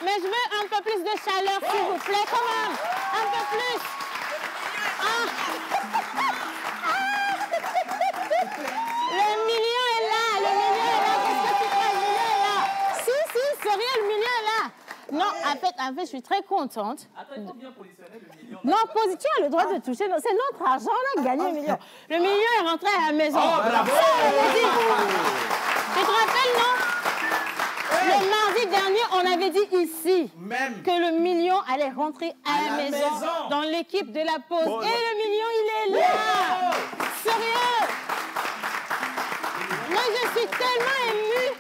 Mais je veux un peu plus de chaleur, s'il vous plaît, quand même. Un peu plus. Ah. Le million est là, le million est là. Qu'est-ce que tu crois, le million est là? Si, sérieux, le million est là. Non, en fait, je suis très contente. Attends, il faut bien positionner le million. Non, tu as le droit de toucher. C'est notre argent, on a gagné le million. Le million est rentré à la maison. Oh, bravo! Tu te rappelles, non? Le mardi dernier, on avait dit ici que le million allait rentrer à la maison dans l'équipe de la pause. Et le million, il est là! Sérieux! Moi, je suis tellement émue.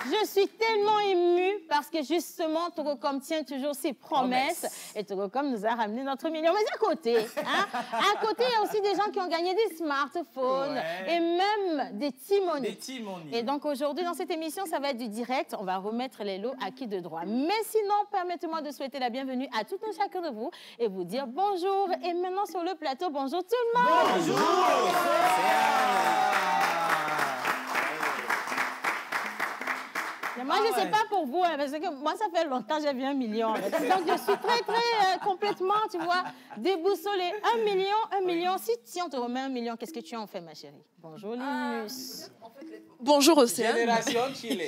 Je suis tellement émue parce que justement, Togocom tient toujours ses promesses. Et Togocom nous a ramené notre million. Mais à côté, à côté, il y a aussi des gens qui ont gagné des smartphones et même des timonies. Et donc aujourd'hui, dans cette émission, ça va être du direct. On va remettre les lots acquis de droit. Mais sinon, permettez-moi de souhaiter la bienvenue à tout un chacun de vous et vous dire bonjour. Et maintenant sur le plateau, bonjour tout le monde. Bonjour. Moi, je ne sais pas pour vous, parce que moi, ça fait longtemps que j'ai vu 1 million. Donc, je suis très, complètement, tu vois, déboussolée. 1 million. Si on te remet 1 million, qu'est-ce que tu en fais, ma chérie? Bonjour, Linus. Bonjour, Océane. Génération Chile.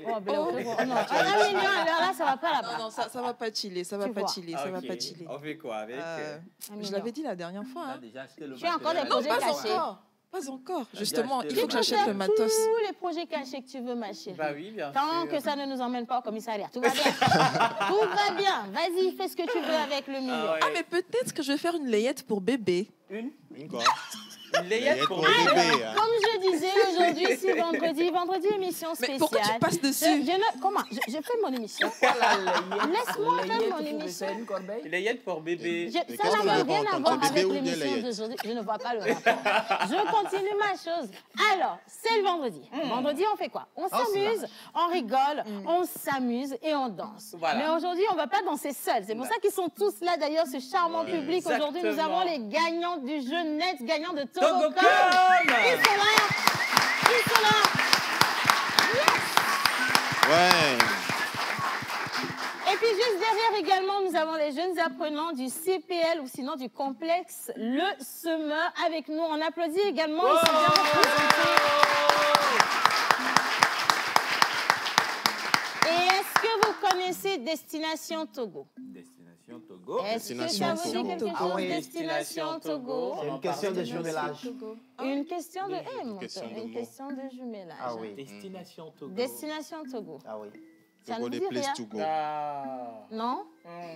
Oh, non, 1 million, alors là, ça ne va pas là-bas. Non, ça ne va pas chiller, ça ne va pas chiller, ça va pas chiller. On fait quoi avec Je l'avais dit la dernière fois. Hein. Tu as encore des projets cachés? Pas encore. Justement, il faut que j'achète le matos. Tous les projets cachés que tu veux, ma chérie. Bah oui, bien sûr. Tant que ça ne nous emmène pas au commissariat. Tout va bien. Tout va bien. Vas-y, fais ce que tu veux avec le million. Ah, mais peut-être que je vais faire une layette pour bébé. Une quoi? Une layette pour bébé. Comme je disais, aujourd'hui, c'est vendredi émission spéciale. Mais pourquoi tu passes dessus? Comment? Je fais mon émission. Laisse-moi faire mon émission. Layette pour bébé. Ça n'a rien à voir avec l'émission d'aujourd'hui. Je ne vois pas le rapport. Je continue ma chose. Alors, c'est le vendredi. Vendredi, on fait quoi? On s'amuse, on rigole, on s'amuse et on danse. Voilà. Mais aujourd'hui, on ne va pas danser seul. C'est pour ça qu'ils sont tous là, d'ailleurs, ce charmant public. Aujourd'hui, nous avons les gagnants du jeu net, gagnants de Togocom. Ils sont là. Yes. Ouais. Et puis juste derrière également, nous avons les jeunes apprenants du CPL ou sinon du complexe Le Semeur avec nous. On applaudit également. Ils sont bien représentés. Et est-ce que vous connaissez Destination Togo? Destination Togo. Est-ce que ça vous dit quelque chose? Destination Togo. C'est une question de jumelage. Une question de... une question de jumelage. Ah oui. Destination Togo. Destination Togo. Ah oui. Ça ne Togo, vous des dit places rien? to go. Non?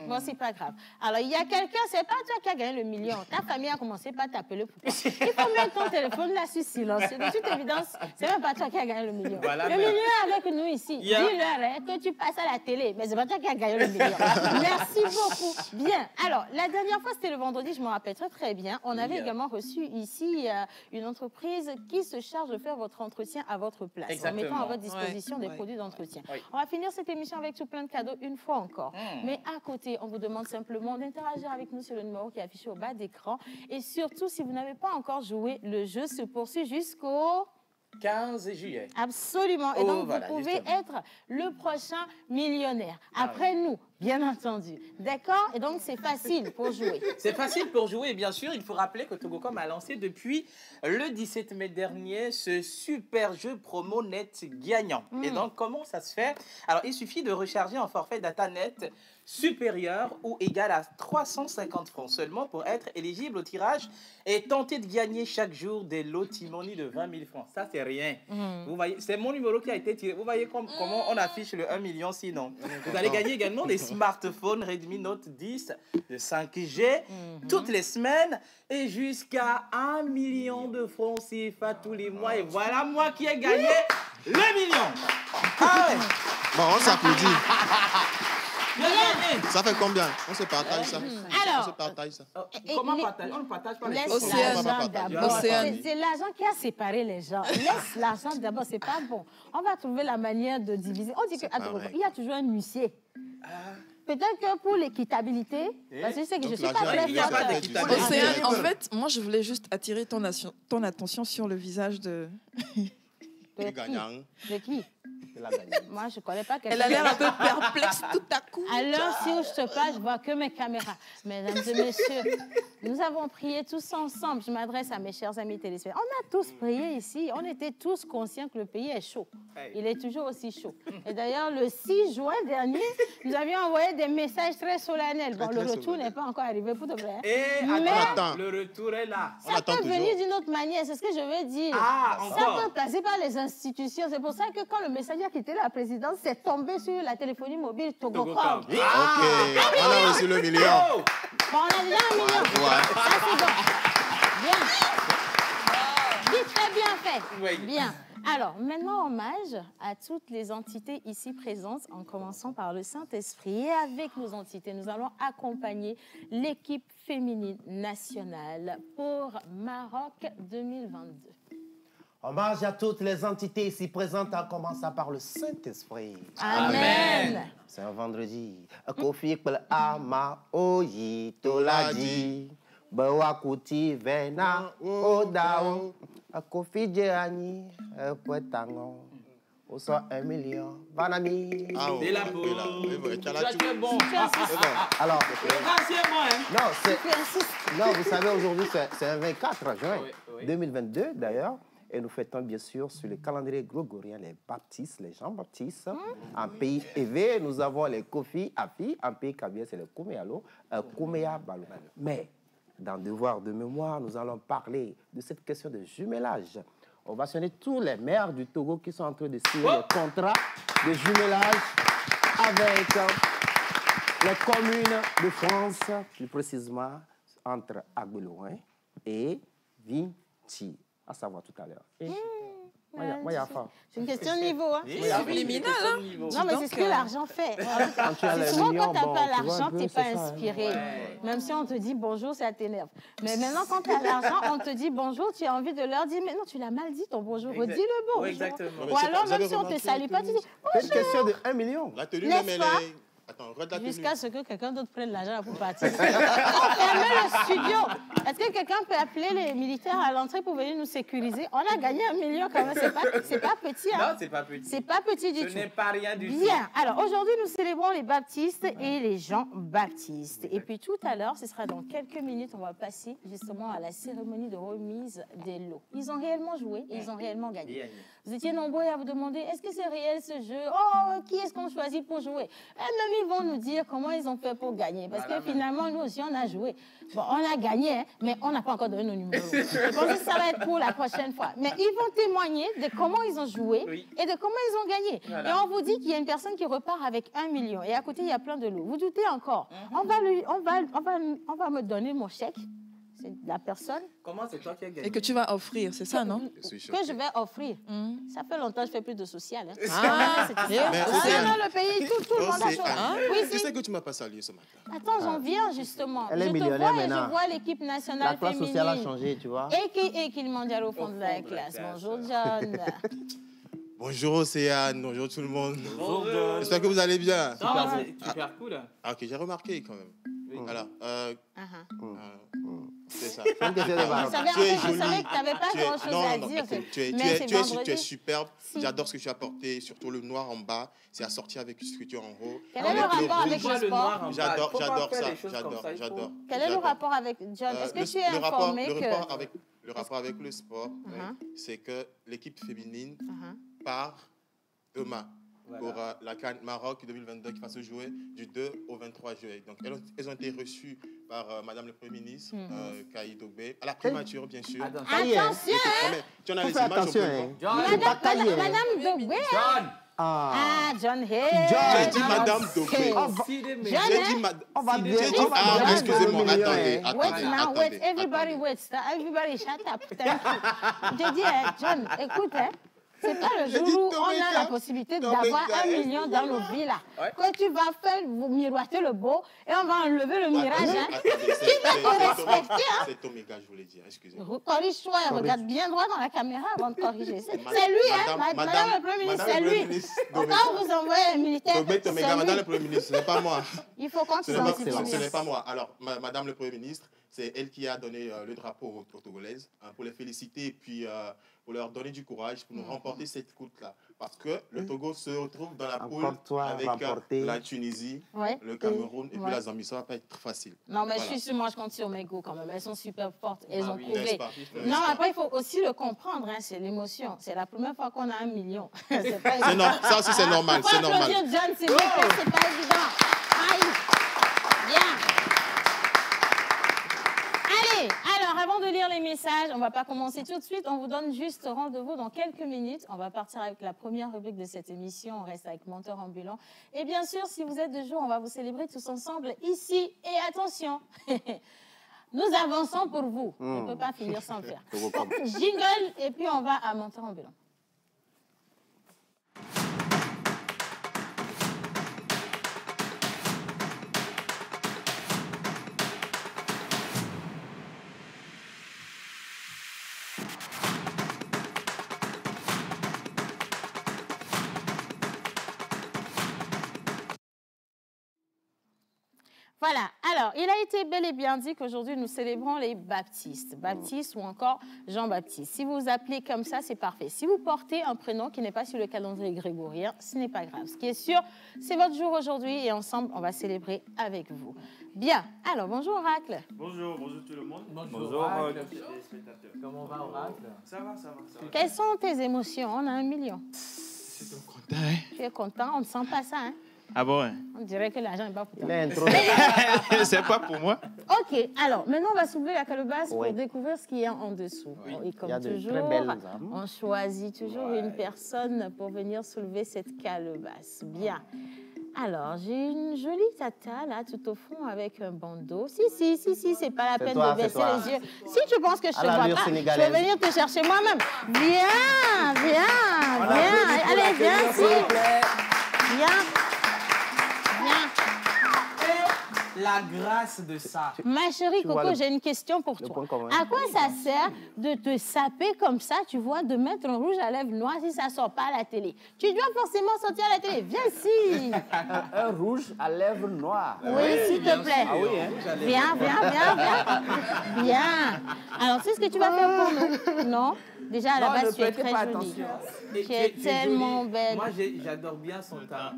Bon, c'est pas grave. Alors, il y a quelqu'un, c'est pas toi qui as gagné le million. Ta famille a commencé par t'appeler pour toi. Il faut mettre ton téléphone là sur silence. De toute évidence, c'est même pas toi qui as gagné le million. Voilà, le million est avec nous ici. Yeah. Dis-leur que tu passes à la télé, mais c'est pas toi qui as gagné le million. Merci beaucoup. Bien. Alors, la dernière fois, c'était le vendredi, je me rappelle très très bien. On avait également reçu ici une entreprise qui se charge de faire votre entretien à votre place. Exactement. En mettant à votre disposition des produits d'entretien. Oui. On va finir cette émission avec tout plein de cadeaux une fois encore. Mais à côté, on vous demande simplement d'interagir avec nous sur le numéro qui est affiché au bas d'écran. Et surtout, si vous n'avez pas encore joué, le jeu se poursuit jusqu'au 15 juillet. Absolument. Et donc, voilà, vous pouvez justement. être le prochain millionnaire. Après nous, bien entendu. D'accord? Et donc, c'est facile pour jouer. C'est facile pour jouer, bien sûr. Il faut rappeler que Togocom a lancé depuis le 17 mai dernier ce super jeu promo net gagnant. Et donc, comment ça se fait? Alors, il suffit de recharger un forfait data net supérieur ou égal à 350 francs seulement pour être éligible au tirage et tenter de gagner chaque jour des lots Timoni de 20 000 francs. Ça, c'est rien. Vous voyez, c'est mon numéro qui a été tiré. Vous voyez comment on affiche le 1 million sinon. Vous allez gagner également des smartphone Redmi Note 10 de 5G toutes les semaines et jusqu'à 1 million de francs CFA tous les mois. Et voilà moi qui ai gagné le million. Ah ouais. Bon, on s'applaudit. J'ai gagné. Ça fait combien? On se partage ça. Alors, On se partage ça. Comment partager? On ne partage pas les laisse choses. Océane. l'argent d'abord. Océane. C'est l'argent qui a séparé les gens. Laisse l'argent d'abord, c'est pas bon. On va trouver la manière de diviser. On dit qu'il y a toujours un huissier. Peut-être que pour l'équitabilité, parce que je sais que je ne suis pas très il y a pas forte. d'équitabilité. Océane, en fait, moi, je voulais juste attirer ton attention sur le visage de... Les gagnants. De qui? Moi, je ne connais pas quelqu'un. Elle a l'air un peu perplexe tout à coup. À l'heure si je te parle, je vois que mes caméras. Mesdames et messieurs, nous avons prié tous ensemble. Je m'adresse à mes chers amis téléspectateurs. On a tous prié ici. On était tous conscients que le pays est chaud. Il est toujours aussi chaud. Et d'ailleurs, le 6 juin dernier, nous avions envoyé des messages très solennels. Bon, le retour n'est pas encore arrivé pour de vrai. Et attends, le retour est là. Ça peut venir d'une autre manière, c'est ce que je veux dire. Ah, ça encore. peut passer par les institutions. C'est pour ça que quand le messager a quitté la présidence, c'est tombé sur la téléphonie mobile Togocom. Ok, on a reçu le million. Oh. Bon, on a déjà 1 million. Ouais. Ça, c'est bon. Bien. Vite fait, bien fait. Oui. Bien. Alors, maintenant, hommage à toutes les entités ici présentes, en commençant par le Saint-Esprit. Et avec nos entités, nous allons accompagner l'équipe féminine nationale pour Maroc 2022. Hommage à toutes les entités ici présentes, en commençant par le Saint-Esprit. Amen. C'est un vendredi. Kofi kpel ama oyi toladi. Bawakuti vena odao. Kofi djeani poetango. Au 1 million. Banami. Ah, C'est la bon. bonne. Tu as Ça, la tu es bon. Alors, Remerciez-moi. Hein. non, vous savez, aujourd'hui, c'est un 24 juin Oui. 2022, d'ailleurs. Et nous fêtons bien sûr sur le calendrier grégorien les baptistes, les Jean-Baptistes. En pays éveillé, nous avons les Kofi Afi. En pays kabyle, c'est le Kouméalo, Kouméa Balou. Mais dans Devoir de mémoire, nous allons parler de cette question de jumelage. On va sonner tous les maires du Togo qui sont en train de signer des contrats de jumelage avec les communes de France, plus précisément entre Agbelouin et Vinci. À savoir tout à l'heure. Moi, il y a faim. C'est une question de niveau. Hein? Subliminal, hein? Non, mais c'est ce que l'argent fait. Quand tu as les Souvent, millions, quand tu n'as bon, pas tu vois l'argent, un peu, tu n'es c'est pas ça, hein. inspiré. Même si on te dit bonjour, ça t'énerve. Mais maintenant, quand tu as l'argent, on te dit bonjour, tu as envie de leur dire, mais non, tu l'as mal dit ton bonjour, redis le bonjour. Oui, exactement. Ou alors, même si on ne te salue pas, tu dis C'est une question de 1 million. La tenue, N'est-ce même, elle pas? est... Attends, regarde la tenue. jusqu'à ce que quelqu'un d'autre prenne l'argent pour partir. On ferme le studio. Est-ce que quelqu'un peut appeler les militaires à l'entrée pour venir nous sécuriser? On a gagné 1 million quand même. C'est pas petit. Hein? Non, c'est pas petit. C'est pas petit du tout. Ce n'est pas rien du tout. Bien. Alors, aujourd'hui, nous célébrons les baptistes et les Jean-Baptistes. Et puis, tout à l'heure, ce sera dans quelques minutes, on va passer justement à la cérémonie de remise des lots. Ils ont réellement joué et ils ont réellement gagné. Vous étiez nombreux à vous demander, est-ce que c'est réel ce jeu? Oh, qui est-ce qu'on choisit pour jouer? Et même ils vont nous dire comment ils ont fait pour gagner. Parce que finalement, nous aussi, on a joué. Bon, on a gagné, hein, mais on n'a pas encore donné nos numéros. Je pense que ça va être pour la prochaine fois. Mais ils vont témoigner de comment ils ont joué et de comment ils ont gagné. Voilà. Et on vous dit qu'il y a une personne qui repart avec 1 million. Et à côté, il y a plein de lots. Vous doutez encore? On va me donner mon chèque. C'est la personne Comment c'est toi qui as gagné? Et que tu vas offrir, c'est ça, non? que je vais offrir. Ça fait longtemps que je fais plus de social. Hein. Ah, c'est Mais dans le pays, tout le monde a chaud. Oui, Tu si. sais que tu m'as pas salué ce matin. Attends, j'en viens justement. Elle est Je te millionnaire vois et maintenant. je vois l'équipe La nationale classe sociale a féminine. changé, tu vois. Et Kilimanjaro au fond de la classe. Bonjour, John. Bonjour Océane, bonjour tout le monde. Bonjour. J'espère que vous allez bien. Non, c'est super cool. Ah, ok, j'ai remarqué quand même. Oui. Voilà. C'est ça. C'est une question de Je valeur. savais, Tu es en fait, je savais jolie. que tu n'avais pas grand-chose à dire. écoute, tu Mais c'est vendredi. es superbe. Si. J'adore ce que tu as porté, surtout le noir en bas. C'est assorti avec ce que tu as en haut. Quel est le rapport avec Pourquoi le noir sport? en bas? J'adore, Faut pas j'adore faire ça. les choses comme ça, il faut- J'adore. Quel est le rapport avec John? Est-ce que tu es informé que... Le rapport avec le sport, c'est que l'équipe féminine part demain pour la CAN Maroc 2022 qui va se jouer du 2 au 23 juillet. Donc, elles ont été reçues par Madame le Premier ministre, Kayi Dogbe, à la primature, bien sûr. Attention, Tu en as Faut les faire images, attention, on peut voir. hein. Madame Dogbe. John. Ah, John Hay. J'ai dit Madame Dogbe. John, J'ai dit Madame. On va bien. J'ai dit, on va ah, bien excusez-moi, dans le milieu, attendez, hein. wait now, wait, everybody attendez. wait. Everybody shut up. Thank you. J'ai dit, John, écoute, c'est pas le J'ai jour dit où on Tomeka. a la possibilité Tomeka, d'avoir 1 est-ce million que- dans nos vies là. Ouais. Quand tu vas faire vous miroiter le beau et on va enlever le mirage. Attendez, Hein. attendez, hein. c'est Tomeka, je voulais dire, excusez-moi. Corrige-toi et regarde bien droit dans la caméra avant de corriger. C'est lui, hein, Madame- Madame le Premier ministre, Madame c'est le Premier lui. ministre, Quand vous envoyez un militaire, Tomeka, c'est Madame le lui. Premier ministre, ce n'est pas moi. Il faut qu'on Ce se n'est sente pas, bien. ce n'est pas moi. Alors, Madame le Premier ministre, c'est elle qui a donné le drapeau aux Togolaises pour les féliciter et puis pour leur donner du courage pour nous remporter cette coupe-là. Parce que le Togo se retrouve dans la poule Encore toi, avec remporter. la Tunisie, Ouais. le Cameroun et puis Ouais. la Zambie. Ça ne va pas être facile. Non, mais Voilà. moi, je compte sur mes go quand même. Elles sont super fortes. Elles Ah ont oui, prouvé. N'est-ce pas? Non, N'est-ce pas? après, il faut aussi le comprendre. Hein, c'est l'émotion. C'est la première fois qu'on a 1 million. C'est pas C'est non, ça aussi, c'est normal. Faut C'est normal. applaudir John, s'il vous plaît. C'est pas évident. Aïe. Bien. Allez, alors, avant de lire les messages, on ne va pas commencer tout de suite. On vous donne juste rendez-vous dans quelques minutes. On va partir avec la première rubrique de cette émission. On reste avec Menteur Ambulant. Et bien sûr, si vous êtes de jour, on va vous célébrer tous ensemble ici. Et attention, nous avançons pour vous. On ne peut pas finir sans le faire. Jingle, et puis on va à Menteur Ambulant. Voilà, alors il a été bel et bien dit qu'aujourd'hui nous célébrons les baptistes, baptistes ou encore Jean-Baptiste. Si vous vous appelez comme ça, c'est parfait. Si vous portez un prénom qui n'est pas sur le calendrier grégorien, ce n'est pas grave. Ce qui est sûr, c'est votre jour aujourd'hui et ensemble, on va célébrer avec vous. Bien, alors bonjour Oracle. Bonjour, bonjour tout le monde. Bonjour, Oracle. Oracle. Comment va Oracle? Ça va. Quelles sont tes émotions? On a 1 million. Je suis trop content. Hein? Tu es content? On ne sent pas ça, hein? Ah bon? Hein? On dirait que l'argent n'est pas pour toi. Il est introduit. C'est pas pour moi. Ok, alors maintenant on va soulever la calebasse Oui. pour découvrir ce qu'il y a en dessous. Et comme Il y a de toujours, très belles âmes. on choisit toujours une personne pour venir soulever cette calebasse. Bien. Alors, j'ai une jolie tata là tout au fond avec un bandeau. Si, c'est pas la peine toi, de baisser c'est toi. les yeux. Si tu penses que je À te vois l'allure pas, je sénégalaise. vais venir te chercher moi-même. Viens. Allez, viens ici. Viens. La grâce de ça. Ma chérie Tu vois Coco, le- j'ai une question pour le toi. point commun. À quoi ça sert de te saper comme ça, tu vois, de mettre un rouge à lèvres noir si ça ne sort pas à la télé? Tu dois forcément sortir à la télé. Viens ici. Un rouge à lèvres noires. Oui, s'il te plaît. Ah oui, hein? Viens. Bien. Alors, c'est ce que tu vas faire pour nous? Non? Déjà, à la base, tu es très jolie. Tu es tellement jolie. belle. Moi, j'adore bien son teint.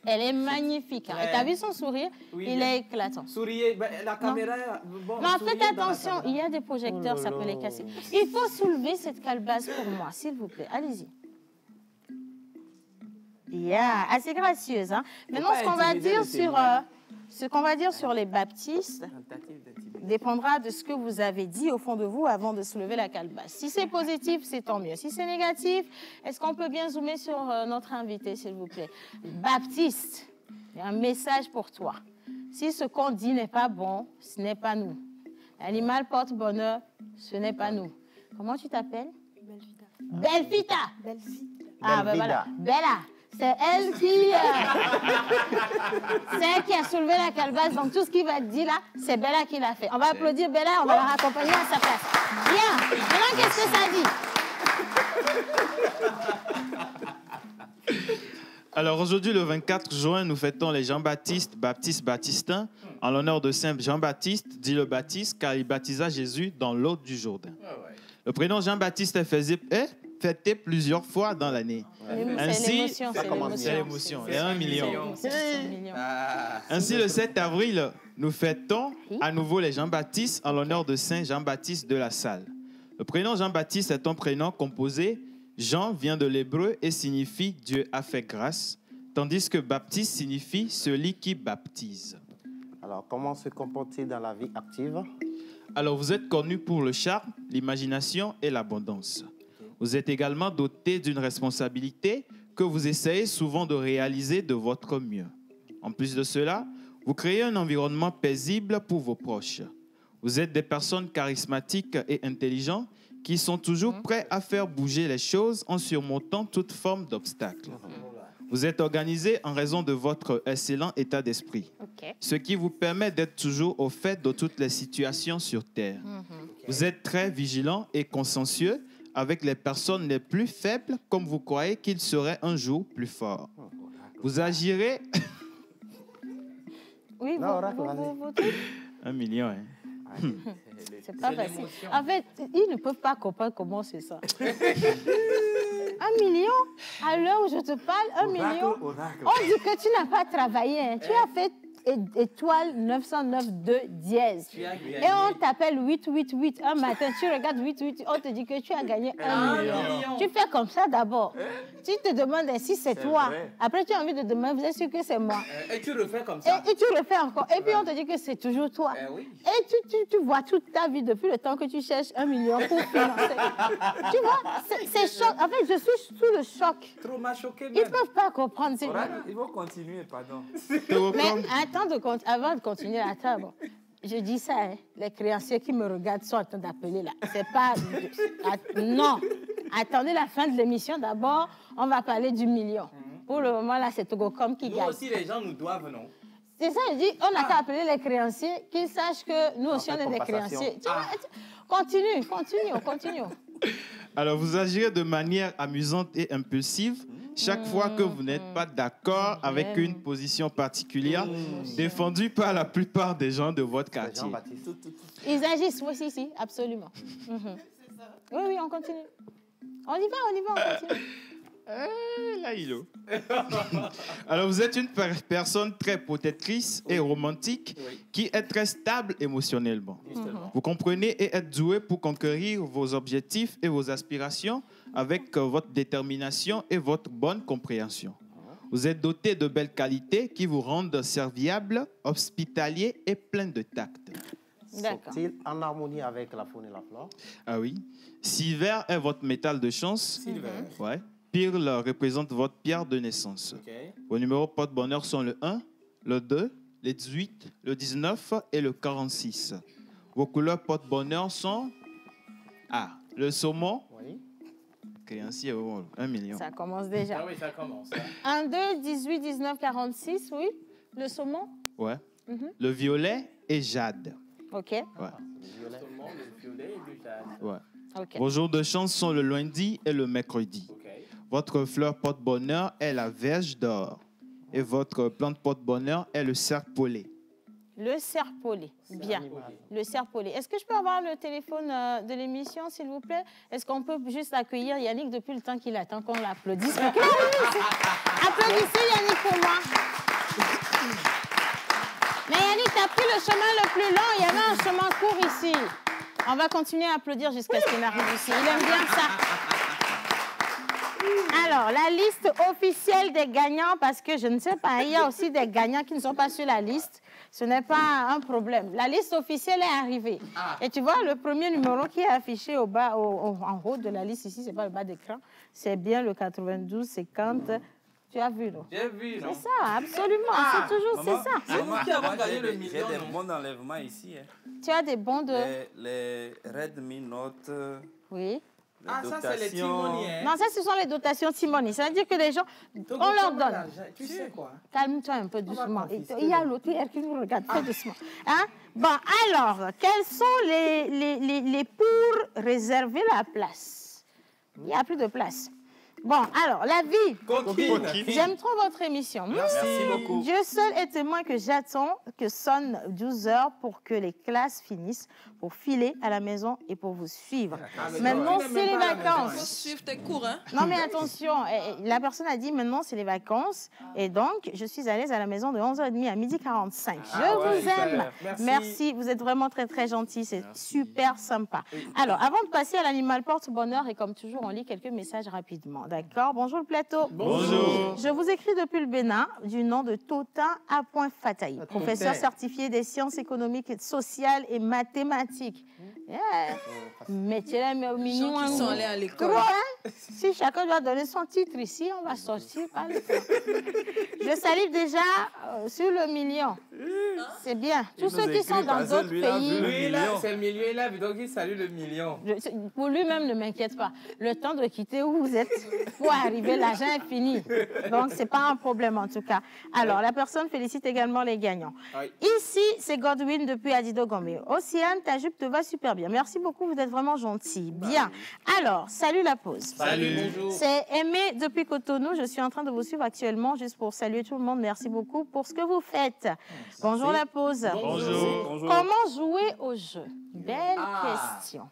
Elle est magnifique. Hein. Et Ouais. t'as vu son sourire? Oui, Il bien. est éclatant. Souriez, ben, la caméra. Bon, Non, souriez faites dans la attention, caméra. il y a des projecteurs, Oh là ça peut là. les casser. Il faut soulever cette calebasse pour moi, s'il vous plaît. Allez-y. Yeah, assez gracieuse. Hein? Maintenant, pas ce qu'on va intimider dire le sur, témoin. ce qu'on va dire sur les baptistes Tentative d'intimider. dépendra de ce que vous avez dit au fond de vous avant de soulever la calebasse. Si c'est positif, c'est tant mieux. Si c'est négatif, est-ce qu'on peut bien zoomer sur notre invité, s'il vous plaît? Baptiste, il y a un message pour toi. Si ce qu'on dit n'est pas bon, ce n'est pas nous. L'animal porte bonheur, ce n'est pas nous. Comment tu t'appelles? Belfita. Ah, ben voilà. Bella. C'est elle qui a soulevé la calebasse. Donc, tout ce qu'il va te dire là, c'est Bella qui l'a fait. On va applaudir Bella, on va la raccompagner à sa place. Bien. Maintenant, qu'est-ce que ça dit? Alors aujourd'hui, le 24 juin, nous fêtons les Jean-Baptiste, baptistins, en l'honneur de Saint Jean-Baptiste, dit le Baptiste, car il baptisa Jésus dans l'eau du Jourdain. Le prénom Jean-Baptiste est fêté plusieurs fois dans l'année. Ainsi, C'est c'est l'émotion. Il y a 1 million. C'est 1 million. Ainsi, le 7 avril, nous fêtons à nouveau les Jean-Baptiste en l'honneur de Saint Jean-Baptiste de la Salle. Le prénom Jean-Baptiste est un prénom composé. Jean vient de l'hébreu et signifie Dieu a fait grâce, tandis que Baptiste signifie celui qui baptise. Alors, comment se comporter dans la vie active? Alors, vous êtes connu pour le charme, l'imagination et l'abondance. Vous êtes également doté d'une responsabilité que vous essayez souvent de réaliser de votre mieux. En plus de cela, vous créez un environnement paisible pour vos proches. Vous êtes des personnes charismatiques et intelligentes qui sont toujours prêts à faire bouger les choses en surmontant toute forme d'obstacle. Vous êtes organisé en raison de votre excellent état d'esprit, ce qui vous permet d'être toujours au fait de toutes les situations sur Terre. Vous êtes très vigilant et consciencieux avec les personnes les plus faibles comme vous croyez qu'ils seraient un jour plus forts. Vous agirez... Oui, vous 1 million, hein. C'est pas facile. En fait, ils ne peuvent pas comprendre comment c'est ça. 1 million? À l'heure où je te parle, 1 million? On dit que tu n'as pas travaillé. Hein. Tu as fait étoile 909 dièse. Et on t'appelle 888 un matin. Tu regardes 888, on te dit que tu as gagné 1 million. Tu fais comme ça d'abord. Tu te demandes si c'est toi. Vrai. Après, tu as envie de demander, vous êtes sûr que c'est moi. Et tu refais comme ça. Et tu le fais encore. Et puis on te dit que c'est toujours toi. Oui. Et tu vois toute ta vie depuis le temps que tu cherches 1 million pour financer. Tu vois, c'est choc. En fait, je suis sous le choc. Trop m'a choqué Ils ne même. peuvent pas comprendre. Il faut continuer, pardon. Mais avant de continuer à table, je dis ça, hein, les créanciers qui me regardent sont en train d'appeler là. C'est pas... Non. Attendez la fin de l'émission d'abord. On va parler du million. Pour le moment, là, c'est Togocom qui Nous gagne. aussi, les gens nous doivent, non? C'est ça, je dis, on n'a qu'à appeler les créanciers, qu'ils sachent que nous aussi, on est des compensation. créanciers. Tu vois, continue. Alors, vous agirez de manière amusante et impulsive chaque fois que vous n'êtes pas d'accord avec une position particulière défendue par la plupart des gens de votre quartier. Jean-Baptiste. Ils agissent, oui, si, absolument. Oui, on continue. On y va, on continue. Là, il est. Alors, vous êtes une personne très protectrice et romantique qui est très stable émotionnellement. Vous comprenez et êtes doué pour conquérir vos objectifs et vos aspirations avec votre détermination et votre bonne compréhension. Vous êtes doté de belles qualités qui vous rendent serviable, hospitalier et plein de tact. D'accord. Sont-ils en harmonie avec la faune et la flore? Ah oui. Silver est votre métal de chance. Silver. Ouais. Pearl représente votre pierre de naissance. OK. Vos numéros porte-bonheur sont le 1, le 2, le 18, le 19 et le 46. Vos couleurs porte-bonheur sont le saumon, Oui. créancier, 1 million. Ça commence déjà. Ah oui, ça commence. 1, 2, 18, 19, 46, oui. Le saumon? Ouais. Le violet et jade. OK. Ouais. Seulement le violet et le jade. Ouais. OK. Vos jours de chance sont le lundi et le mercredi. OK. Votre fleur porte-bonheur est la verge d'or. Et votre plante porte-bonheur est le serpolet. Le serpolet. Bien. Le serpolet. Est-ce que je peux avoir le téléphone de l'émission, s'il vous plaît? Est-ce qu'on peut juste accueillir Yannick depuis le temps qu'il attend qu'on l'applaudisse? Applaudissez Yannick pour moi. Mais Yannick, tu as pris le chemin le plus long. Il y avait un chemin court ici. On va continuer à applaudir jusqu'à ce qu'il arrive ici. Il aime bien ça. Alors, la liste officielle des gagnants, parce que je ne sais pas, il y a aussi des gagnants qui ne sont pas sur la liste. Ce n'est pas un problème. La liste officielle est arrivée. Et tu vois, le premier numéro qui est affiché au bas, en haut de la liste ici, c'est pas le bas d'écran, c'est bien le 92 50. Tu as vu, non? J'ai vu, non? C'est ça, absolument. C'est toujours c'est ça. C'est nous qui avons gagné le J'ai million, des non? bons d'enlèvement ici. Hein. Tu as des bons de... Les Redmi Note, Oui. les Ah, ça, c'est les dotations. timoniers. hein? Non, ça, ce sont les dotations Timoni. Ça veut dire que les gens, on leur donne. Tu sais quoi? Calme-toi un peu doucement. Il y a l'autre hier qui nous regarde. Fais doucement. Hein? Bon, alors, quels sont les pour réserver la place? Il n'y a plus de place. Bon, alors, la vie. Coquine. J'aime trop votre émission. Merci beaucoup. Dieu seul est témoin que j'attends que sonne 12 heures pour que les classes finissent, pour filer à la maison et pour vous suivre. Maintenant, tu n'aimes c'est les pas la maison, Il faut vacances. suivre tes cours, hein. Non, mais attention, la personne a dit maintenant c'est les vacances et donc je suis à l'aise à la maison de 11h30 à 12h45. Je vous aime. Merci, vous êtes vraiment très très gentil, c'est super sympa. Alors, avant de passer à l'animal porte-bonheur et comme toujours, on lit quelques messages rapidement. D'accord. Bonjour le plateau. Bonjour. Je vous écris depuis le Bénin du nom de Totin Fataï, professeur certifié des sciences économiques, sociales et mathématiques. Yeah. Métier là, mais au Les mignon. gens qui sont allés à l'école. Si chacun doit donner son titre ici, on va sortir par le temps. Je salue déjà sur le million. C'est bien. Tous ceux qui sont dans d'autres pays. Lui, Lui, là, c'est le milieu, il a vu, donc il salue le million. Pour lui-même, ne m'inquiète pas. Le temps de quitter où vous êtes pour arriver, l'argent est fini. Donc, ce n'est pas un problème en tout cas. Alors, la personne félicite également les gagnants. Oui. Ici, c'est Godwin depuis Adido Gombe. Océane, ta jupe te va super bien. Merci beaucoup, vous êtes vraiment gentil. Bien. Alors, salut la pause. Salut. Bonjour. C'est Aimé depuis Cotonou. Je suis en train de vous suivre actuellement juste pour saluer tout le monde. Merci beaucoup pour ce que vous faites. Bonjour la pause. Bonjour. Bonjour. Comment jouer au jeu? Belle question.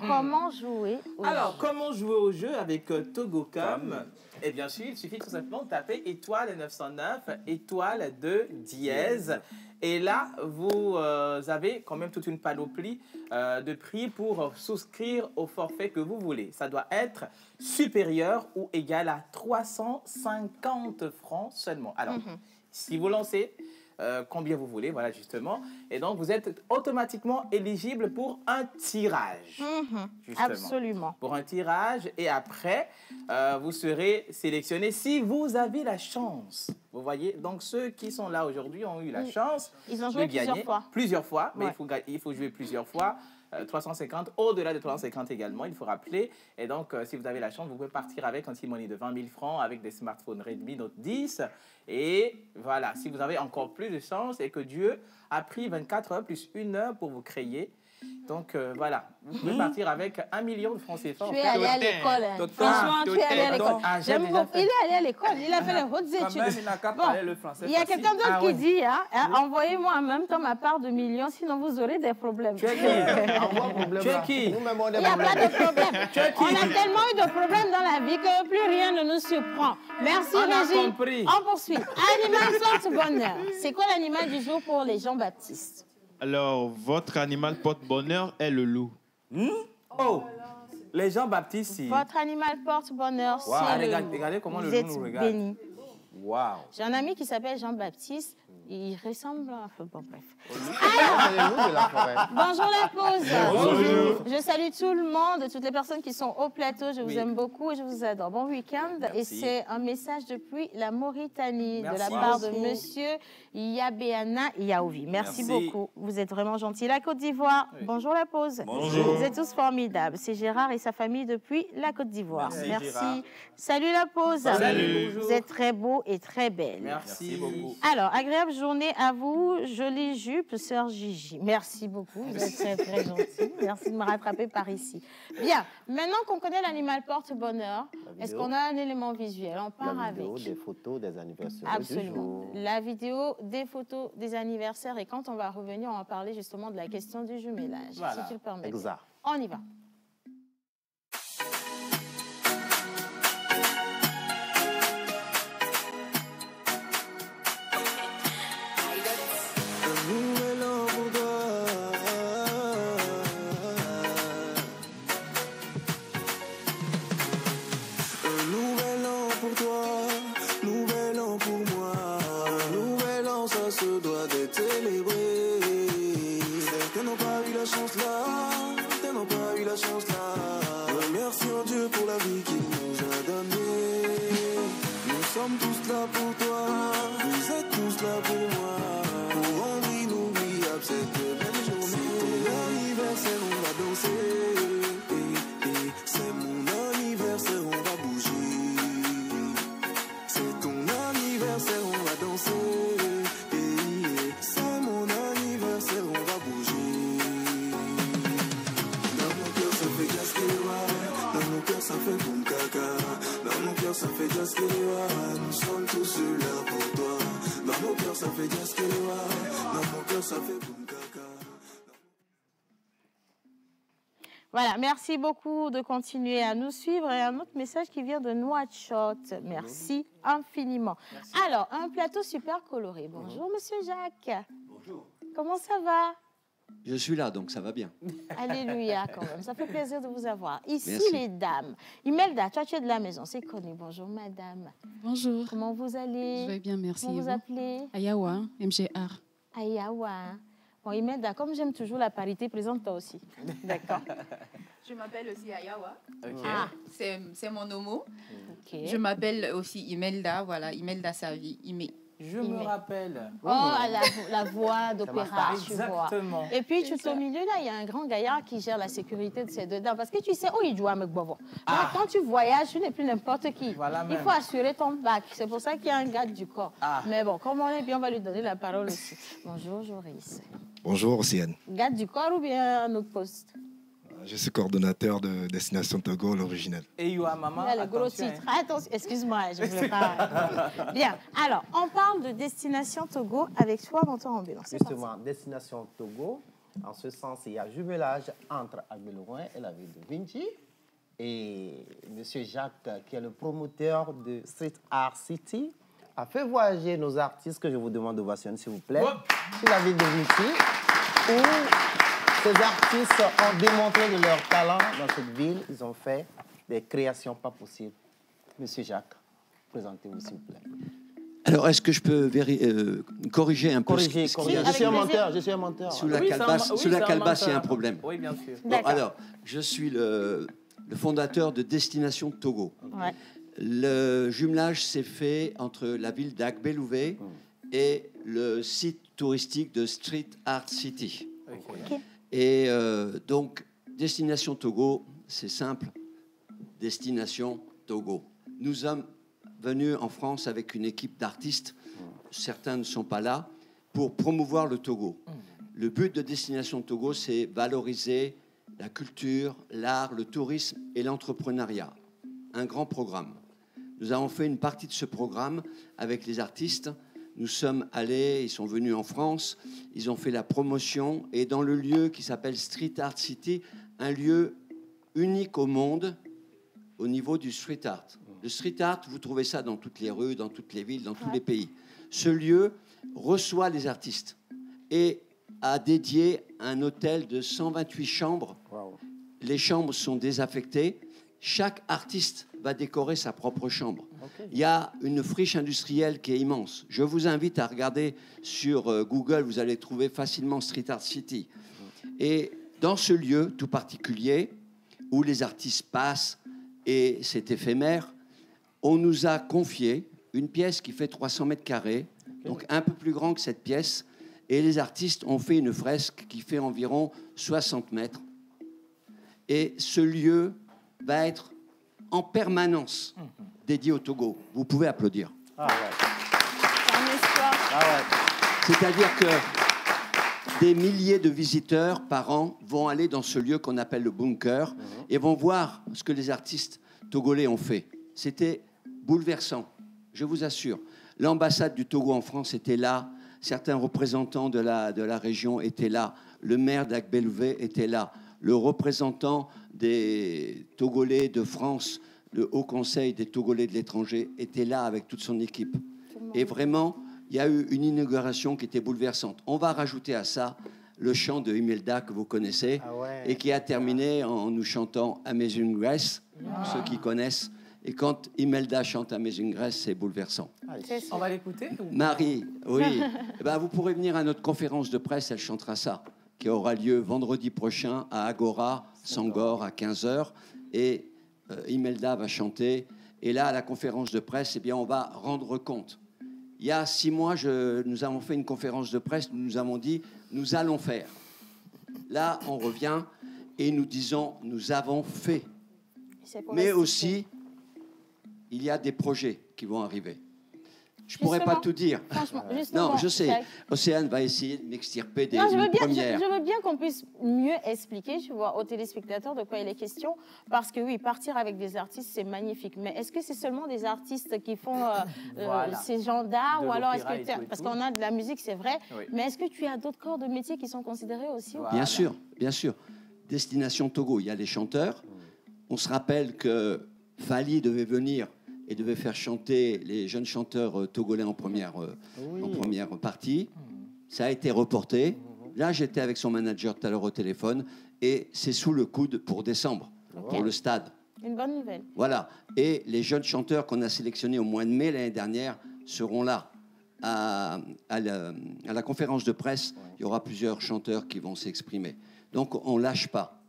Comment jouer au jeu? Alors, comment jouer au jeu avec Togocom? Et bien sûr, il suffit tout simplement de taper étoile 909, étoile 2 dièse. Et là, vous avez quand même toute une panoplie de prix pour souscrire au forfait que vous voulez. Ça doit être supérieur ou égal à 350 francs seulement. Alors, si vous lancez combien vous voulez, voilà justement. Et donc, vous êtes automatiquement éligible pour un tirage. Justement. Absolument. Pour un tirage. Et après, vous serez sélectionné si vous avez la chance. Vous voyez, donc ceux qui sont là aujourd'hui ont eu la chance Ils ont de joué gagner plusieurs fois. mais Ouais. il faut jouer plusieurs fois. 350, au-delà de 350 également, il faut rappeler. Et donc, si vous avez la chance, vous pouvez partir avec un T-Money de 20 000 francs avec des smartphones Redmi Note 10. Et voilà, si vous avez encore plus de chance et que Dieu a pris 24 heures plus 1 heure pour vous créer. Donc, voilà, vous pouvez partir avec 1 million de francs CFA. Tu es allé à l'école. Hein. Totin. Franchement, tu es allé à l'école. Ah, j'ai J'aime déjà beaucoup. fait. Il est allé à l'école. Il a fait les hautes Quand même, études. il n'a qu'à Bon, parler le français. il y a facile. quelqu'un d'autre Ah, qui ouais. dit, hein, envoyez-moi en même temps ma part de millions, sinon vous aurez des problèmes. Tu es qui? Envoie un problème Tu es là. qui? Nous-mêmes, on Il est n'y a pas de problème. es qui? On a tellement eu de problèmes dans la vie que plus rien ne nous surprend. Merci, On a Régine. compris. On poursuit. Animal porte-bonheur. C'est quoi l'animal du jour pour les Jean-Baptiste? Alors, votre animal porte-bonheur est le loup. Oh, les gens baptistes ici. Votre animal porte-bonheur, c'est Ah, le regardez, loup. regardez comment Vous le loup êtes nous regarde. bénis. Waouh. J'ai un ami qui s'appelle Jean-Baptiste. Il ressemble à... Enfin, bon, bref. C'est le loup de la forêt. Bonjour la pause. Bonjour. Je salue tout le monde, toutes les personnes qui sont au plateau. Je vous Oui. aime beaucoup et je vous adore. Bon week-end. Et Merci. c'est un message depuis la Mauritanie de la Merci. part de Merci. monsieur Yabéana Yaouvi. Merci Merci. beaucoup. Vous êtes vraiment gentil. La Côte d'Ivoire. Oui. Bonjour la pause. Bonjour. Vous êtes tous formidables. C'est Gérard et sa famille depuis la Côte d'Ivoire. Merci, Gérard. Salut la pause. Salut. Vous êtes très beau et très belle. Merci beaucoup. Alors, agréable journée à vous, jolie jupe, sœur Gigi. Merci beaucoup, vous êtes très, très gentil. Merci de me rattraper par ici. Bien, maintenant qu'on connaît l'animal porte-bonheur, est-ce qu'on a un élément visuel? On part La vidéo, avec. des photos, des anniversaires du Absolument. jour. La vidéo, des photos, des anniversaires. Et quand on va revenir, on va parler justement de la question du jumelage, Voilà. si tu le permets. Exact. On y va. Un nouvel an pour toi. Un nouvel an pour toi, nouvel an pour moi. Un nouvel an, ça se doit d'être célébré. Certains n'ont pas eu la chance là, certains n'ont pas eu la chance là. Remercions Dieu pour la vie qu'il nous a donnée. Nous sommes tous là pour toi, vous êtes tous là pour moi. Pour rendre inoubliable cette belle journée. C'est ton anniversaire, on va danser. C'est mon anniversaire, on va bouger. C'est ton anniversaire, on va danser. C'est mon anniversaire, on va bouger. Dans mon cœur, ça fait Jaskewa. Dans mon cœur, ça fait boum caca. Dans mon cœur, ça fait Jaskewa. Nous sommes tous là pour toi. Dans mon cœur, ça fait Jaskewa. Dans mon cœur, ça fait boum caca. Voilà, merci beaucoup de continuer à nous suivre. Et un autre message qui vient de Nouakchott. Merci infiniment. Alors, un plateau super coloré. Bonjour, monsieur Jacques. Bonjour, Comment ça va? Je suis là, donc ça va bien. Alléluia, quand même. Ça fait plaisir de vous avoir. Ici, Merci. les dames. Imelda, toi, tu es de la maison. C'est connu. Bonjour, madame. Bonjour. Comment vous allez? Je vais bien, merci. Comment Et vous vous? appelez? Ayawa, MGR. Ayawa. Bon, Imelda, comme j'aime toujours la parité, présente-toi aussi. D'accord. Je m'appelle aussi Ayawa. Ok. Ah. C'est mon homo. Ok. Je m'appelle aussi Imelda, voilà, Imelda Savi, Ime. Je me rappelle. Oh, la voix d'opéra, tu vois. Exactement. Et puis, tout au milieu, là, il y a un grand gaillard qui gère la sécurité de ces deux dames. Parce que tu sais, oh, il joue avec Bobo. Quand tu voyages, tu n'es plus n'importe qui. Voilà Il même. faut assurer ton bac. C'est pour ça qu'il y a un garde du corps. Ah. Mais bon, comme on est bien, on va lui donner la parole aussi. Bonjour, Joris. Bonjour, Océane. Garde du corps ou bien un autre poste? Je suis coordonnateur de Destination Togo, l'original. Et Yoa Maman, Il y a le gros attention, titre. Attention, excuse-moi, je ne voulais pas. Bien. Alors, on parle de Destination Togo avec toi, Mentor Ambulance. C'est parti. Justement, Destination Togo, en ce sens, il y a jumelage entre Abelouin et la ville de Vinci. Et M. Jacques, qui est le promoteur de Street Art City, a fait voyager nos artistes, que je vous demande de voir, s'il vous plaît, sur la ville de Vinci, où ces artistes ont démontré de leur talent dans cette ville. Ils ont fait des créations pas possibles. Monsieur Jacques, présentez-vous, s'il vous plaît. Alors, est-ce que je peux corriger un peu Corrigez, ce corrigez. Je suis un menteur, je suis un menteur. Sous la calebasse, il y a un problème. Oui, bien sûr. Bon, alors, je suis le fondateur de Destination Togo. Ouais. Le jumelage s'est fait entre la ville d'Agbelouvé et le site touristique de Street Art City. Ok. Et donc, Destination Togo, c'est simple. Destination Togo. Nous sommes venus en France avec une équipe d'artistes, certains ne sont pas là, pour promouvoir le Togo. Le but de Destination Togo, c'est valoriser la culture, l'art, le tourisme et l'entrepreneuriat. Un grand programme. Nous avons fait une partie de ce programme avec les artistes. Nous sommes allés, ils sont venus en France, ils ont fait la promotion, et dans le lieu qui s'appelle Street Art City, un lieu unique au monde au niveau du street art. Le street art, vous trouvez ça dans toutes les rues, dans toutes les villes, dans tous les pays. Ce lieu reçoit les artistes et a dédié un hôtel de 128 chambres. Wow. Les chambres sont désaffectées. Chaque artiste va décorer sa propre chambre. Okay. Il y a une friche industrielle qui est immense. Je vous invite à regarder sur Google, vous allez trouver facilement Street Art City. Et dans ce lieu tout particulier, où les artistes passent, et c'est éphémère, on nous a confié une pièce qui fait 300 mètres carrés, donc un peu plus grand que cette pièce, et les artistes ont fait une fresque qui fait environ 60 mètres. Et ce lieu va être en permanence dédié au Togo. Vous pouvez applaudir. Ah ouais. C'est un espoir. Ah ouais. C'est-à-dire que des milliers de visiteurs par an vont aller dans ce lieu qu'on appelle le bunker et vont voir ce que les artistes togolais ont fait. C'était bouleversant, je vous assure. L'ambassade du Togo en France était là, certains représentants de la région étaient là, le maire d'Agbelouvé était là, le représentant des Togolais de France, le Haut Conseil des Togolais de l'étranger, était là avec toute son équipe. Et vraiment, il y a eu une inauguration qui était bouleversante. On va rajouter à ça le chant de Imelda que vous connaissez et qui a terminé en nous chantant Amazing Grace, ceux qui connaissent. Et quand Imelda chante Amazing Grace, c'est bouleversant. On va l'écouter ou... Marie, oui. Eh ben, vous pourrez venir à notre conférence de presse, elle chantera ça, qui aura lieu vendredi prochain à Agora, Sangor, à 15h. Et Imelda va chanter. Et là, à la conférence de presse, eh bien, on va rendre compte. Il y a 6 mois, nous avons fait une conférence de presse, nous nous avons dit, nous allons faire. Là, on revient et nous disons, nous avons fait. Mais aussi, il y a des projets qui vont arriver. Je ne pourrais pas tout dire. Non, je sais. Océane va essayer de m'extirper des premières. Je veux bien qu'on puisse mieux expliquer, tu vois, aux téléspectateurs de quoi il est question. Parce que oui, partir avec des artistes, c'est magnifique. Mais est-ce que c'est seulement des artistes qui font ces genres d'art ou alors est-ce que parce qu'on a de la musique, c'est vrai. Oui. Mais est-ce que tu as d'autres corps de métier qui sont considérés aussi? Bien sûr, bien sûr. Destination Togo, il y a les chanteurs. On se rappelle que Fali devait venir et devait faire chanter les jeunes chanteurs togolais en première partie. Ça a été reporté. Là, j'étais avec son manager tout à l'heure au téléphone et c'est sous le coude pour décembre, pour le stade. Une bonne nouvelle. Voilà. Et les jeunes chanteurs qu'on a sélectionnés au mois de mai l'année dernière seront là. À la conférence de presse, il y aura plusieurs chanteurs qui vont s'exprimer. Donc, on ne lâche pas.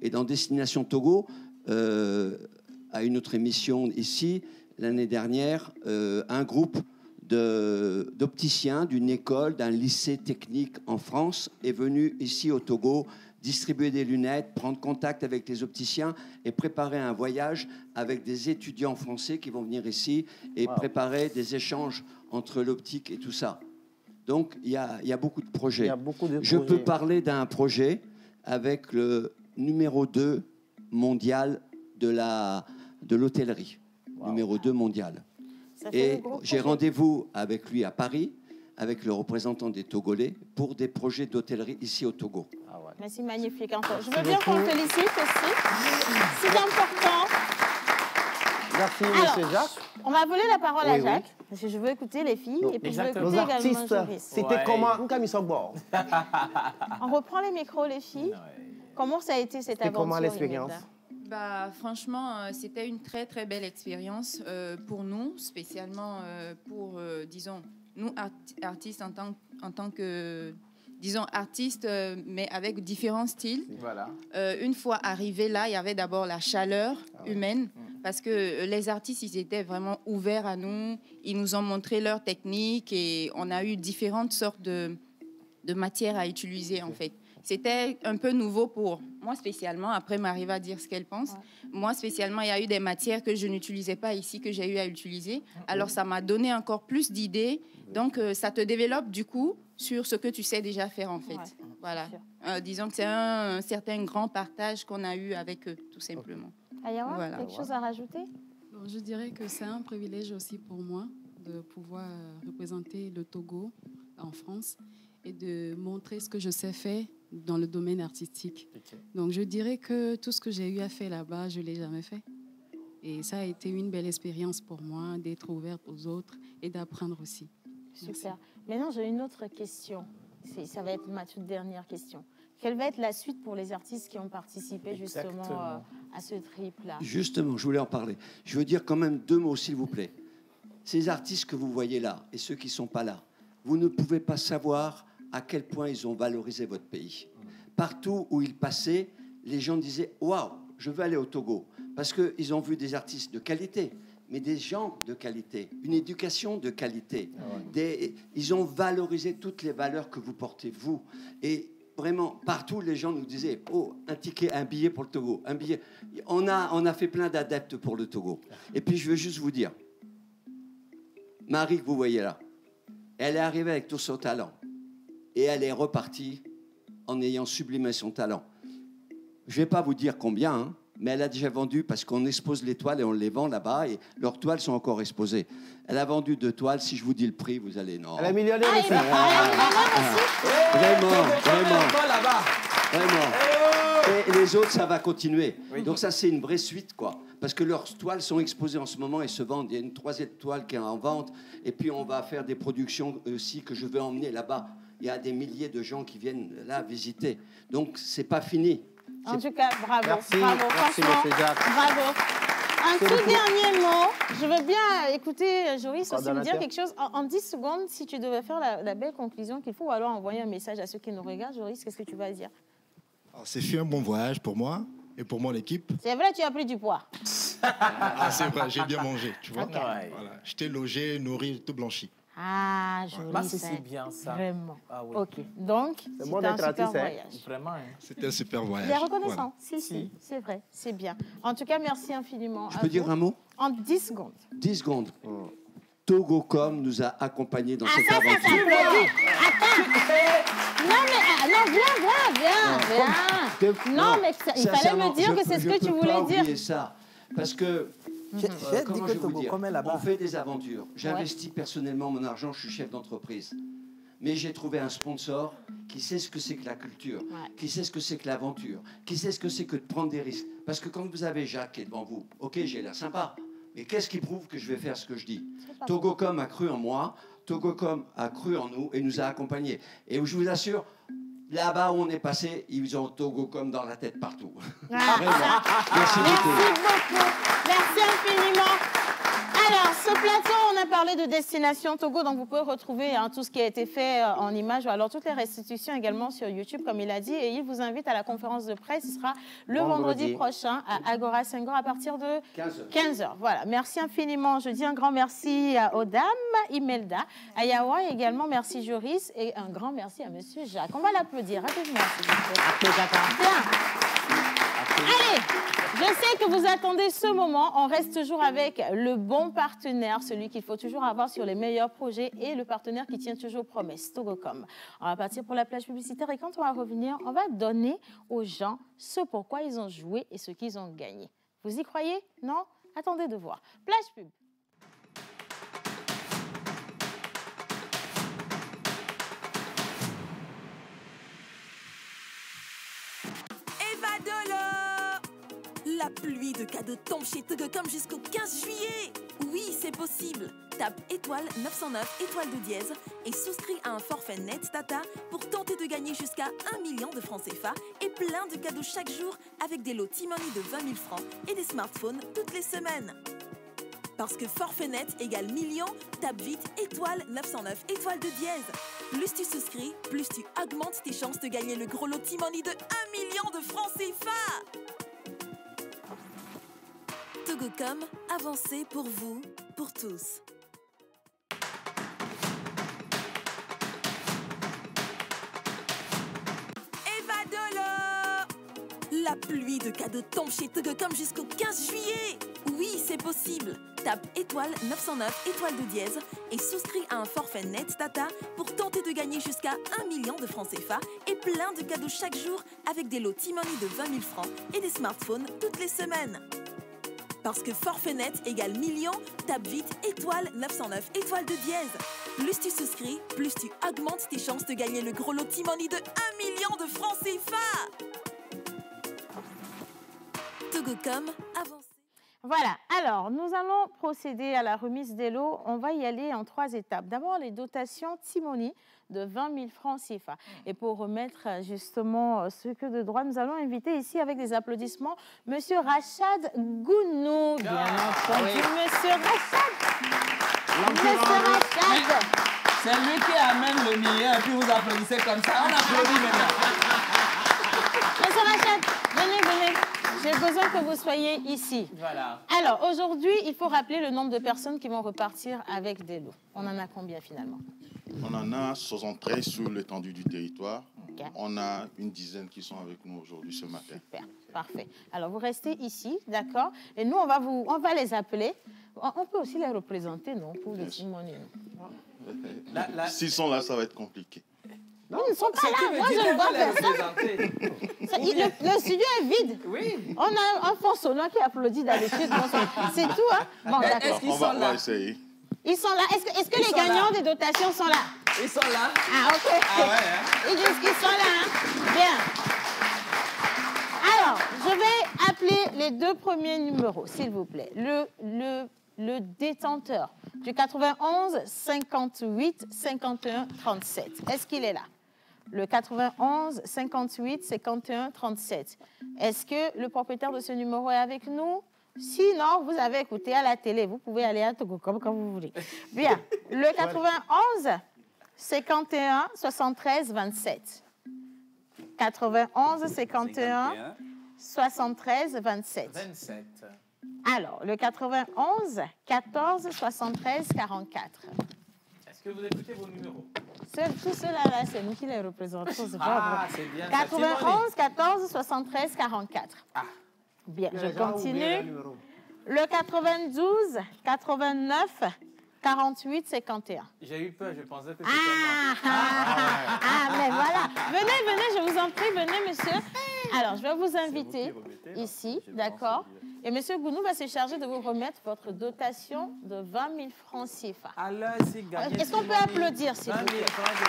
Et dans Destination Togo, à une autre émission ici, l'année dernière, un groupe d'opticiens d'une école, d'un lycée technique en France est venu ici au Togo distribuer des lunettes, prendre contact avec les opticiens et préparer un voyage avec des étudiants français qui vont venir ici et préparer des échanges entre l'optique et tout ça. Donc, il y a beaucoup de projets. Il y a beaucoup de Je projets. peux parler d'un projet avec le numéro 2 mondial de l'hôtellerie. Numéro 2 mondial. Ça fait Et de gros j'ai projets. rendez-vous avec lui à Paris, avec le représentant des Togolais, pour des projets d'hôtellerie ici au Togo. Mais c'est magnifique encore. Je veux bien qu'on félicite aussi. C'est important. Merci, Alors, M. Jacques. On va voler la parole à Oui, oui. Jacques, parce que je veux écouter les filles et puis je veux Nos écouter également artistes, Joris. c'était comment Nkami Sogbo. On reprend les micros, les filles. Comment ça a été cette C'était aventure, comment l'expérience? Imelda? Bah, franchement, c'était une très très belle expérience pour nous, spécialement pour, disons, nous artistes en tant que, disons, artistes, mais avec différents styles. Voilà. Une fois arrivés là, il y avait d'abord la chaleur humaine, parce que les artistes, ils étaient vraiment ouverts à nous. Ils nous ont montré leur technique et on a eu différentes sortes de matières à utiliser, en fait. C'était un peu nouveau pour moi spécialement. Après, Marie va dire ce qu'elle pense. Moi spécialement, il y a eu des matières que je n'utilisais pas ici, que j'ai eu à utiliser. Alors, ça m'a donné encore plus d'idées. Donc, ça te développe du coup sur ce que tu sais déjà faire, en fait. Voilà. Disons que c'est un certain grand partage qu'on a eu avec eux, tout simplement. Ayawa, Voilà. quelque chose à rajouter? Bon, je dirais que c'est un privilège aussi pour moi de pouvoir représenter le Togo en France et de montrer ce que je sais faire dans le domaine artistique. Donc, je dirais que tout ce que j'ai eu à faire là-bas, je ne l'ai jamais fait. Et ça a été une belle expérience pour moi d'être ouverte aux autres et d'apprendre aussi. Super. Maintenant, j'ai une autre question. Ça va être ma toute dernière question. Quelle va être la suite pour les artistes qui ont participé justement à ce trip-là? Justement, je voulais en parler. Je veux dire quand même 2 mots, s'il vous plaît. Ces artistes que vous voyez là et ceux qui ne sont pas là, vous ne pouvez pas savoir à quel point ils ont valorisé votre pays. Partout où ils passaient, les gens disaient « Waouh, je veux aller au Togo ». Parce qu'ils ont vu des artistes de qualité, mais des gens de qualité, une éducation de qualité. Ils ont valorisé toutes les valeurs que vous portez, vous. Et vraiment, partout, les gens nous disaient « Oh, un ticket, un billet pour le Togo, un billet ». On a fait plein d'adeptes pour le Togo. Et puis, je veux juste vous dire, Marie, que vous voyez là, elle est arrivée avec tout son talent. Et elle est repartie en ayant sublimé son talent. Je ne vais pas vous dire combien, hein, mais elle a déjà vendu, parce qu'on expose les toiles et on les vend là-bas, et leurs toiles sont encore exposées. Elle a vendu 2 toiles, si je vous dis le prix, vous allez... Non. Elle est millionnaire aussi. Vraiment. Et les autres, ça va continuer. Donc ça, c'est une vraie suite, quoi. Parce que leurs toiles sont exposées en ce moment et se vendent. Il y a une 3e toile qui est en vente. Et puis, on va faire des productions aussi que je vais emmener là-bas. Il y a des milliers de gens qui viennent là visiter. Donc, c'est pas fini. En tout cas, bravo. Merci, bravo. merci, Franchement, M. Jacques. bravo. Un C'est tout beaucoup. dernier mot. Je veux bien écouter Joris aussi me dire Coordonnateur. quelque chose. En 10 secondes, si tu devais faire la belle conclusion qu'il faut, ou alors envoyer un message à ceux qui nous regardent. Joris, qu'est-ce que tu vas dire? Alors, c'est fait un bon voyage pour moi et pour mon équipe. C'est vrai, tu as pris du poids. Ah, c'est vrai, j'ai bien mangé, tu vois. Ok. Voilà. J'étais logé, nourri, tout blanchi. Ah, joli. Bah, c'est bien ça. Vraiment. Ah oui. Ok. Donc, C'est bon c'était un d'être super artiste, hein. voyage. Vraiment. Hein. C'était un super voyage. Il est reconnaissant. Voilà. Si, c'est vrai. C'est bien. En tout cas, merci infiniment. Je à peux dire vous. un mot? En 10 secondes. 10 secondes. Togocom nous a accompagnés dans cette Ça aventure. s'applaudit. Attends. Non, mais viens. Non, mais il fallait me dire que c'est ce que tu voulais dire. Oublier ça, parce que J'ai dit comment que je vais vous Togo, dire, comme est là-bas. on fait des aventures. J'investis personnellement mon argent, je suis chef d'entreprise. Mais j'ai trouvé un sponsor qui sait ce que c'est que la culture, qui sait ce que c'est que l'aventure, qui sait ce que c'est que de prendre des risques. Parce que quand vous avez Jacques qui est devant vous, ok, j'ai l'air sympa, mais qu'est-ce qui prouve que je vais faire ce que je dis? Togocom a cru en moi, Togocom a cru en nous et nous a accompagnés. Et je vous assure, Là-bas où on est passé, ils ont Togo comme dans la tête partout. Ah, Vraiment. Merci beaucoup. Merci beaucoup. Merci infiniment. Alors, ce plateau, on a parlé de Destination Togo, donc vous pouvez retrouver tout ce qui a été fait en images, ou alors toutes les restitutions également sur YouTube, comme il a dit. Et il vous invite à la conférence de presse. Ce sera le vendredi prochain à Agora Senghor à partir de 15h. Voilà, merci infiniment. Je dis un grand merci aux dames, Imelda, à Yawa, et également merci Joris, et un grand merci à Monsieur Jacques. On va l'applaudir rapidement, s'il vous plaît. Bien. Allez, je sais que vous attendez ce moment. On reste toujours avec le bon partenaire, celui qu'il faut toujours avoir sur les meilleurs projets et le partenaire qui tient toujours promesse, Togocom. On va partir pour la plage publicitaire et quand on va revenir, on va donner aux gens ce pourquoi ils ont joué et ce qu'ils ont gagné. Vous y croyez? Non? Attendez de voir. Plage pub. La pluie de cadeaux tombe chez Togocom jusqu'au 15 juillet. Oui, c'est possible. Tape étoile 909 étoile de dièse et souscris à un forfait net Tata pour tenter de gagner jusqu'à 1 million de francs CFA et plein de cadeaux chaque jour avec des lots T-Money de 20 000 francs et des smartphones toutes les semaines. Parce que forfait net égale million, tape vite étoile 909 étoile de dièse. Plus tu souscris, plus tu augmentes tes chances de gagner le gros lot T-Money de 1 million de francs CFA. Togocom, avancez pour vous, pour tous. La pluie de cadeaux tombe chez Togocom jusqu'au 15 juillet. Oui, c'est possible. Tape étoile 909 étoile de dièse et souscris à un forfait net Tata pour tenter de gagner jusqu'à 1 million de francs CFA et plein de cadeaux chaque jour avec des lots T-Money de 20 000 francs et des smartphones toutes les semaines. Parce que forfait net égale million, tape vite étoile 909 étoile de dièse. Plus tu souscris, plus tu augmentes tes chances de gagner le gros lot T-Money de 1 million de francs CFA. Togocom, avancez. Voilà, alors nous allons procéder à la remise des lots. On va y aller en 3 étapes. D'abord, les dotations T-Money de 20 000 francs CFA. Et pour remettre justement ce que de droit, nous allons inviter ici avec des applaudissements Monsieur Rachad Gounou. Bien entendu, Monsieur Rachad. Monsieur Rachad. C'est lui qui amène le meilleur et puis vous applaudissez comme ça. On applaudit maintenant. Monsieur Rachad, venez. J'ai besoin que vous soyez ici. Voilà. Alors, aujourd'hui, il faut rappeler le nombre de personnes qui vont repartir avec des lots. On en a combien finalement? On en a 73 sur l'étendue du territoire. Okay. On a une dizaine qui sont avec nous aujourd'hui ce matin. Super, parfait. Alors, vous restez ici, d'accord? Et nous, on va les appeler. On peut aussi les représenter, non? Pour le T-Money. S'ils sont là, ça va être compliqué. Non, ils ne sont pas là. Moi, je ne vois personne. Le studio est vide. Oui. On a un fond sonore qui applaudit d'habitude. C'est tout, hein? Bon, d'accord. Est-ce qu'ils sont là? On va essayer. Ils sont là. Est-ce que les gagnants des dotations sont là? Ils sont là. Ah, OK. Ah ouais, hein? Ils disent qu'ils sont là. Hein? Bien. Alors, je vais appeler les 2 premiers numéros, s'il vous plaît. Le détenteur du 91 58 51 37. Est-ce qu'il est là? Le 91 58 51 37. Est-ce que le propriétaire de ce numéro est avec nous? Sinon, vous avez écouté à la télé. Vous pouvez aller à Togocom quand vous voulez. Bien. Le 91 51 73 27. 91 51 73 27. 27. Alors, le 91 14 73 44. Est-ce que vous écoutez vos numéros? Tous ceux-là, c'est nous qui les représentons. C'est bien. 91 14 73 44. Ah. Bien, je continue. Le 92 89 48 51. J'ai eu peur, je pensais que c'était moi. Mais voilà. Venez, je vous en prie, venez, monsieur. Alors, je vais vous inviter ici, d'accord? Et monsieur Gounou va se charger de vous remettre votre dotation de 20 000 francs CFA. Alors, si gagnez. Est-ce qu'on peut applaudir, s'il vous plaît? 20 000 francs, je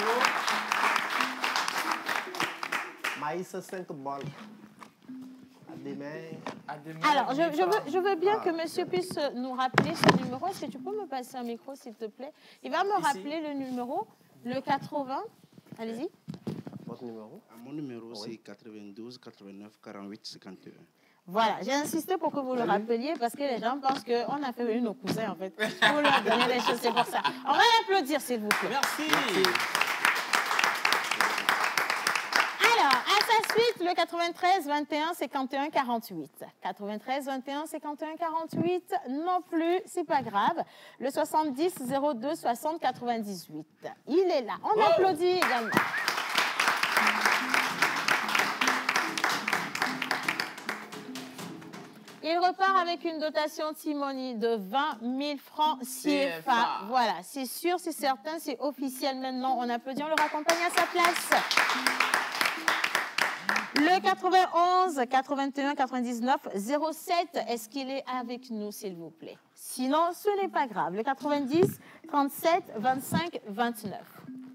vous Maïs 5 balles. Alors, je veux bien que monsieur puisse nous rappeler ce numéro. Est-ce que tu peux me passer un micro, s'il te plaît? Il va me rappeler le numéro Le 80, allez-y. Votre numéro? Mon numéro, c'est 92 89 48 51. Voilà, j'ai insisté pour que vous le rappeliez parce que les gens pensent qu'on a fait venir nos cousins en fait. Pour leur donner les choses, c'est pour ça. On va applaudir s'il vous plaît. Merci. Alors, à sa suite, le 93 21 51 48. 93 21 51 48, non plus, c'est pas grave. Le 70 02 60 98. Il est là. On applaudit également. Il repart avec une dotation Timoni de 20 000 francs CFA. Voilà, c'est sûr, c'est certain, c'est officiel maintenant. On applaudit, on le raccompagne à sa place. Le 91 81 99 07, est-ce qu'il est avec nous, s'il vous plaît? Sinon, ce n'est pas grave. Le 90 37 25 29.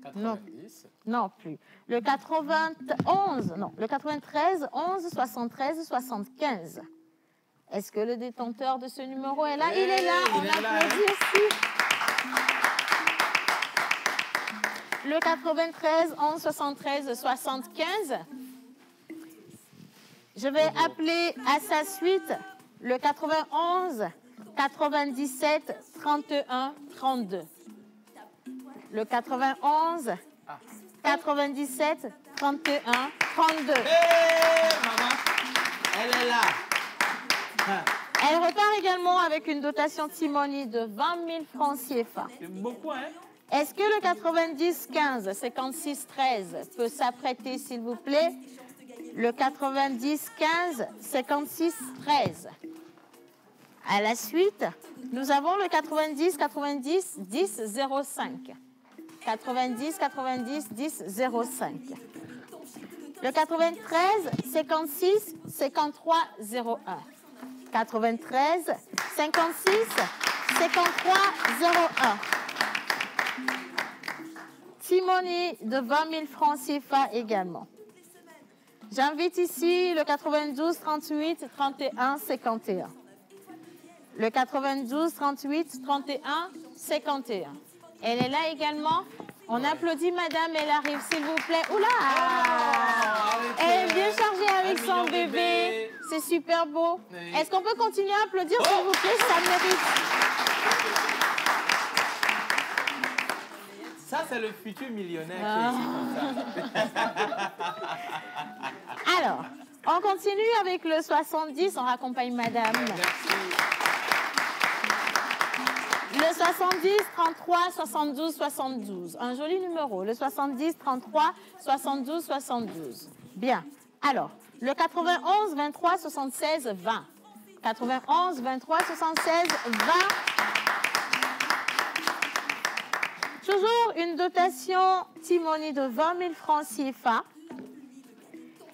90. Non plus. Le 91, non. Le 93 11 73 75. Est-ce que le détenteur de ce numéro est là? Il est là. On applaudit aussi. Le 93 11 73 75. Je vais appeler à sa suite le 91 97 31 32. Le 91 97 31 32. Maman, elle est là. Elle repart également avec une dotation Timoni de 20 000 francs CFA. C'est beaucoup, hein? Est-ce que le 90 15 56 13 peut s'apprêter, s'il vous plaît? Le 90 15 56 13. À la suite, nous avons le 90 90 10 05. 90 90 10 05. Le 93 56 53 01. 93 56 53 01. Timoni de 20 000 francs CFA également. J'invite ici le 92 38 31 51. Le 92 38 31 51. Elle est là également. On applaudit madame, elle arrive s'il vous plaît. Oula! Elle est bien chargée avec son bébé. C'est super beau. Est-ce qu'on peut continuer à applaudir s'il vous plaît? Ça mérite. Ça, c'est le futur millionnaire qui est ici comme ça. Alors, on continue avec le 70. On raccompagne madame. Le 70 33 72 72. Un joli numéro. Le 70 33 72 72. Bien. Alors, le 91 23 76 20. 91 23 76 20. Toujours une dotation Timoni de 20 000 francs CFA.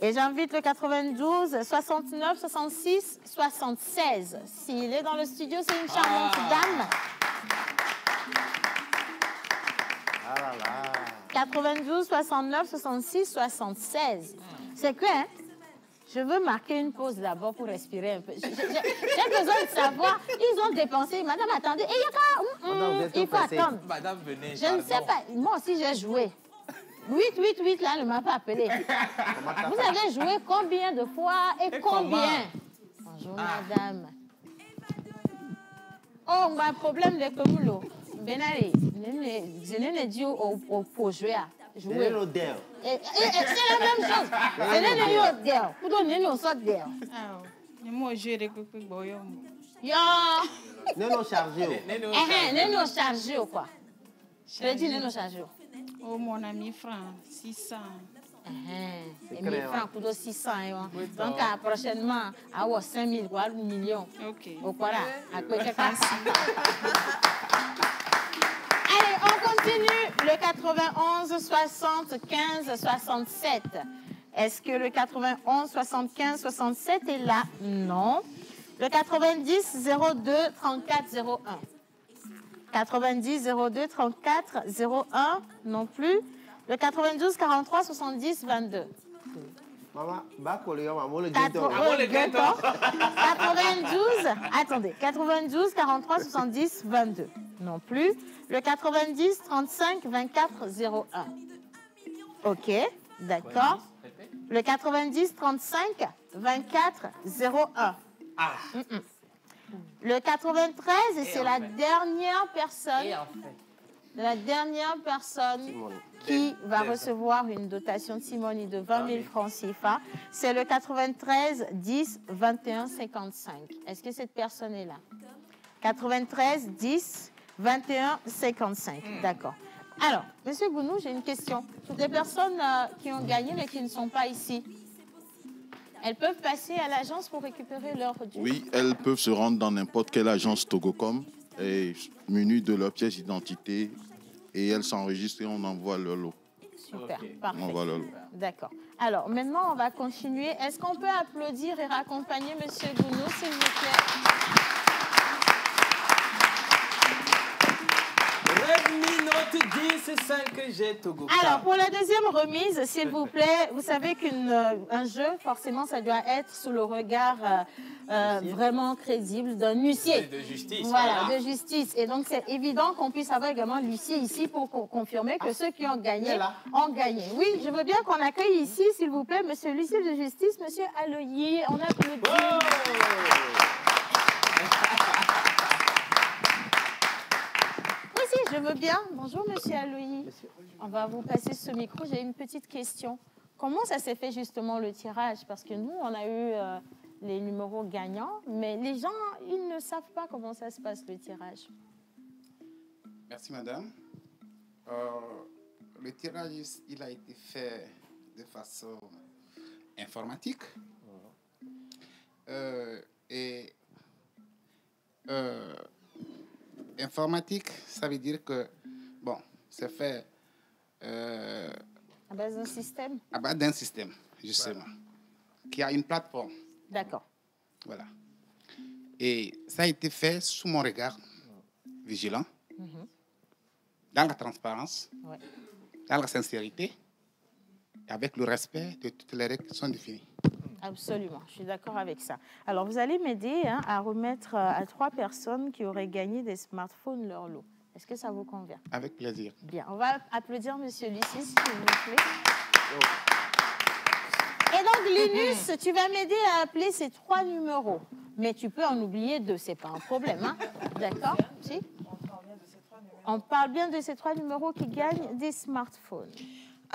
Et j'invite le 92 69 66 76. S'il est dans le studio, c'est une charmante dame. 92 69 66 76. C'est que je veux marquer une pause d'abord pour respirer un peu. J'ai besoin de savoir. Ils ont dépensé. Madame, attendez. Il faut attendre. Madame, venez. Je ne sais pas. Moi aussi, j'ai joué. 888, là, ne m'a pas appelé. Vous avez joué combien de fois et combien? Bonjour, madame. Oh, on a un problème de Komulo. Benari, je n'ai dit au jouer. C'est la même chose. C'est le Odell. Vous donnez nos sortes d'elle. Moi, je vais boyo. Yo! Néno chargé. Néno chargé ou quoi? Je vais dire néno chargé. Oh, mon ami franc, 600. Et 1000 francs pour 600. Donc, prochainement, à 5 000 ou 1 million. Ok. Au quoi là? À quoi Allez, on continue. Le 91 75 67. Est-ce que le 91 75 67 est là? Non. Le 90 02 34 01. 90 02 34 01 non plus. Le 92 43 70 22. Maman, maman, le 92, attendez, 92, 43, 70, 22. Non plus. Le 90, 35, 24, 01. Ok, d'accord. Le 90, 35, 24, 01. Le 93, et c'est la dernière personne. La dernière personne qui va recevoir une dotation de Simonie de 20 000 francs CFA, c'est le 93 10 21 55. Est-ce que cette personne est là? 93 10 21 55. D'accord. Alors, Monsieur Gounou, j'ai une question. Toutes les personnes qui ont gagné mais qui ne sont pas ici, elles peuvent passer à l'agence pour récupérer leur dû? Oui, elles peuvent se rendre dans n'importe quelle agence Togocom et munies de leur pièce d'identité et elles s'enregistrent et on envoie leur lot. Super, parfait. On envoie leur lot. D'accord. Alors, maintenant, on va continuer. Est-ce qu'on peut applaudir et raccompagner Monsieur Gounou, s'il vous plaît? Redmi Note 10 5G Togo. Alors, pour la deuxième remise, s'il vous plaît, vous savez qu'un jeu, forcément, ça doit être sous le regard vraiment crédible d'un huissier. De justice. Voilà, de justice. Et donc, c'est évident qu'on puisse avoir également l'huissier ici pour confirmer que ceux qui ont gagné ont gagné. Oui, je veux bien qu'on accueille ici, s'il vous plaît, monsieur l'huissier de justice, monsieur Aloyi. On applaudit. Je veux bien. Bonjour, monsieur Aloyi. On va vous passer ce micro. J'ai une petite question. Comment ça s'est fait justement le tirage? Parce que nous, on a eu les numéros gagnants, mais les gens, ils ne savent pas comment ça se passe le tirage. Merci, madame. Le tirage, il a été fait de façon informatique. Informatique, ça veut dire que, bon, c'est fait... à base d'un système? À base d'un système, justement, voilà, qui a une plateforme. D'accord. Voilà. Et ça a été fait sous mon regard vigilant, dans la transparence, dans la sincérité, et avec le respect de toutes les règles qui sont définies. Absolument, je suis d'accord avec ça. Alors, vous allez m'aider à remettre à 3 personnes qui auraient gagné des smartphones leur lot. Est-ce que ça vous convient? Avec plaisir. Bien, on va applaudir monsieur Lucie, s'il vous plaît. Et donc, Linus, tu vas m'aider à appeler ces 3 numéros. Mais tu peux en oublier 2, c'est pas un problème. Hein? D'accord? Si? On parle bien de ces 3 numéros qui gagnent des smartphones.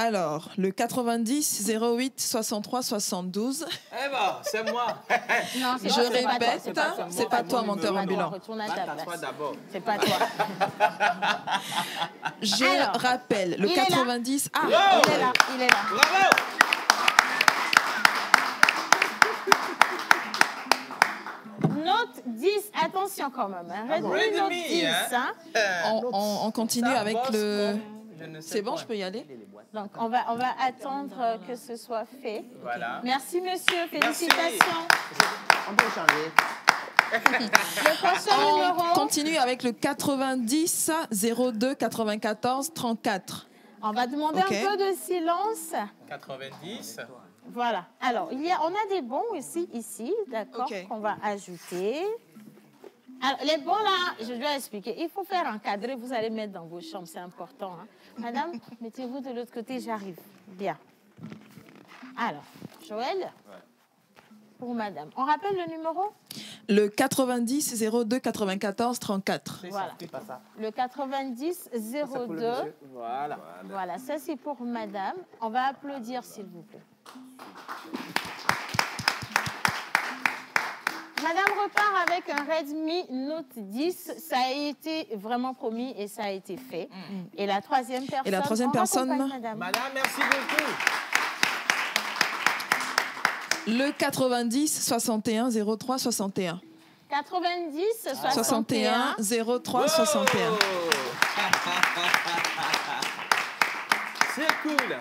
Alors, le 90 08 63 72. Eh ben, c'est moi. Non, je répète, c'est pas toi, monteur ambulant. Retourne à ta place. d'abord. C'est pas toi. Je rappelle, le 90... Ah, il est là, il est là. Bravo. Note 10, attention quand même. Redmi Note 10. Hein. On continue avec le... C'est bon, je peux y aller? Donc, on va attendre que ce soit fait. Voilà. Merci, monsieur. Félicitations. On peut changer. Le prochain numéro. On continue avec le 90 02 94 34. On va demander un peu de silence. 90. Voilà. Alors, on a des bons aussi ici, d'accord, qu'on va ajouter. Alors, les bons là, je dois expliquer. Il faut faire encadrer, vous allez mettre dans vos chambres, c'est important. Hein. Madame, mettez-vous de l'autre côté, j'arrive. Bien. Alors, Joël, pour madame. On rappelle le numéro? Le 90 02 94 34. Voilà. Le 90 02. Voilà. Voilà, ça c'est pour madame. On va applaudir, s'il vous plaît. Madame repart avec un Redmi Note 10. Ça a été vraiment promis et ça a été fait. Et la troisième personne... Et la troisième personne... Madame, merci beaucoup. Le 90 61 03 61. 90 61 03 61. C'est cool.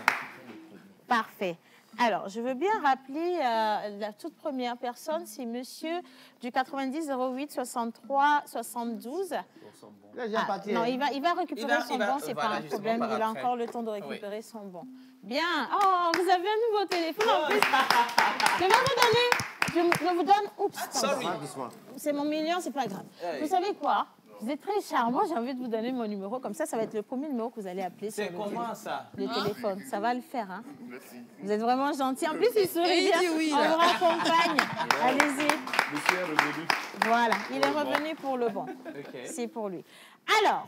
Parfait. Alors, je veux bien rappeler la toute première personne, c'est monsieur du 90 08 63 72. Non, il va récupérer son bon, c'est pas un problème. Il a encore le temps de récupérer son bon. Bien. Oh, vous avez un nouveau téléphone en plus. Je vais vous donner. Je vous donne. Oups. C'est mon million, c'est pas grave. Vous savez quoi? Vous êtes très charmant, j'ai envie de vous donner mon numéro. Comme ça va être le premier numéro que vous allez appeler sur le téléphone. Ça va le faire, hein? Merci. Vous êtes vraiment gentil. En plus, il sourit bien. Oui, on vous raccompagne. Allez-y. Monsieur est revenu. Voilà, il est revenu pour le bon. C'est pour lui. Alors,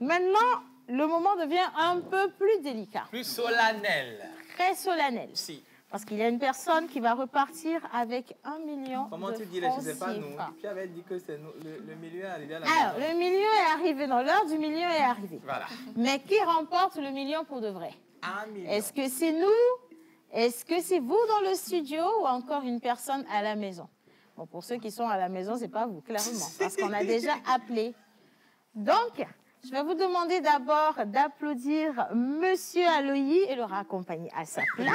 maintenant, le moment devient un peu plus délicat. Plus solennel. Très solennel. Si. Parce qu'il y a une personne qui va repartir avec 1 million Comment de tu dis, je ne sais pas nous. Tu avais dit que c'est nous, le milieu est arrivé à la Alors, maison. le milieu est arrivé, dans l'heure du milieu est arrivé. Voilà. Mais qui remporte le million pour de vrai? 1 million. Est-ce que c'est nous? Est-ce que c'est vous dans le studio ou encore une personne à la maison? Bon, pour ceux qui sont à la maison, ce n'est pas vous, clairement, parce qu'on a déjà appelé. Donc, je vais vous demander d'abord d'applaudir Monsieur Aloyi et le raccompagner à sa place.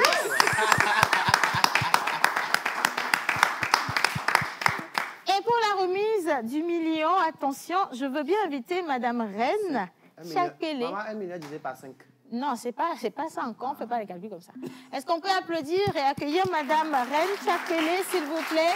Et pour la remise du million, attention, je veux bien inviter Madame Reine Chakele. Maman, 1 million divisé par 5. Non, c'est pas ça encore, on ne fait pas les calculs comme ça. Est-ce qu'on peut applaudir et accueillir Madame Reine Chakele, s'il vous plaît?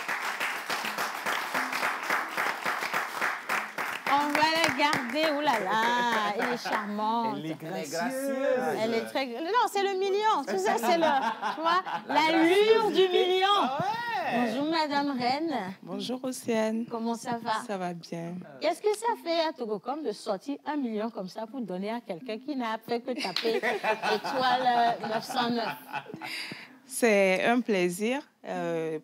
On va la garder. Oh là là, elle est charmante. Elle est gracieuse. Elle est très... Non, c'est le million. Tout ça, c'est le... Tu vois, l'allure du million. Bonjour, Madame Reine. Bonjour, Océane. Comment ça va? Ça va bien. Qu'est-ce que ça fait à Togocom de sortir 1 million comme ça pour donner à quelqu'un qui n'a fait que taper étoile 909? C'est un plaisir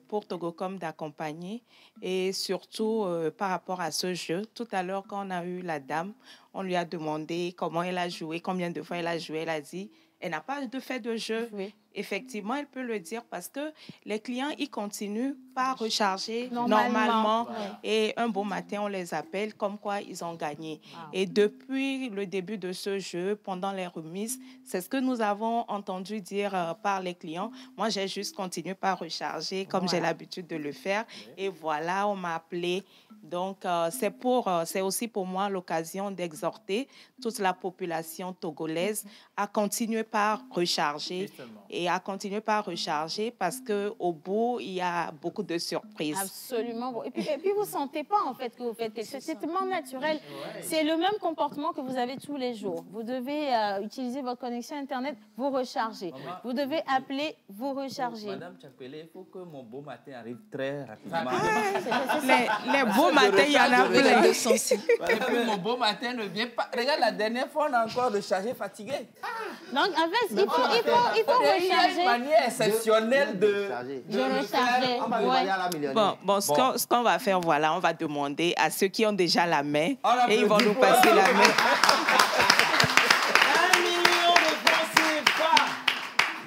pour Togocom d'accompagner et surtout par rapport à ce jeu. Tout à l'heure, quand on a eu la dame, on lui a demandé comment elle a joué, combien de fois elle a joué. Elle a dit, elle n'a pas de fait de jeu. Oui. Effectivement, elle peut le dire parce que les clients, ils continuent par recharger Normalement. normalement. Et un beau matin, on les appelle comme quoi ils ont gagné. Et depuis le début de ce jeu, pendant les remises, c'est ce que nous avons entendu dire par les clients. Moi, j'ai juste continué par recharger comme j'ai l'habitude de le faire. Et voilà, on m'a appelé. Donc, c'est aussi pour moi l'occasion d'exhorter toute la population togolaise à continuer par recharger. Et à continuer par recharger parce qu'au bout, il y a beaucoup de surprises. Absolument. Et puis vous ne sentez pas en fait que vous faites quelque chose. C'est tellement naturel. C'est le même comportement que vous avez tous les jours. Vous devez utiliser votre connexion Internet, vous rechargez. Vous devez appeler, vous rechargez. Madame Chapelé, il faut que mon beau matin arrive très rapidement. Les beaux matins, il y en a plein. Et puis mon beau matin ne vient pas. Regarde, la dernière fois, on a encore rechargé fatigué. Donc, en fait, il faut recharger. Il y a une manière exceptionnelle de recharger. On va demander à la millionnaire. Bon, ce qu'on va faire, voilà, on va demander à ceux qui ont déjà la main et ils vont nous pas. passer la main. 1 million de francs CFA.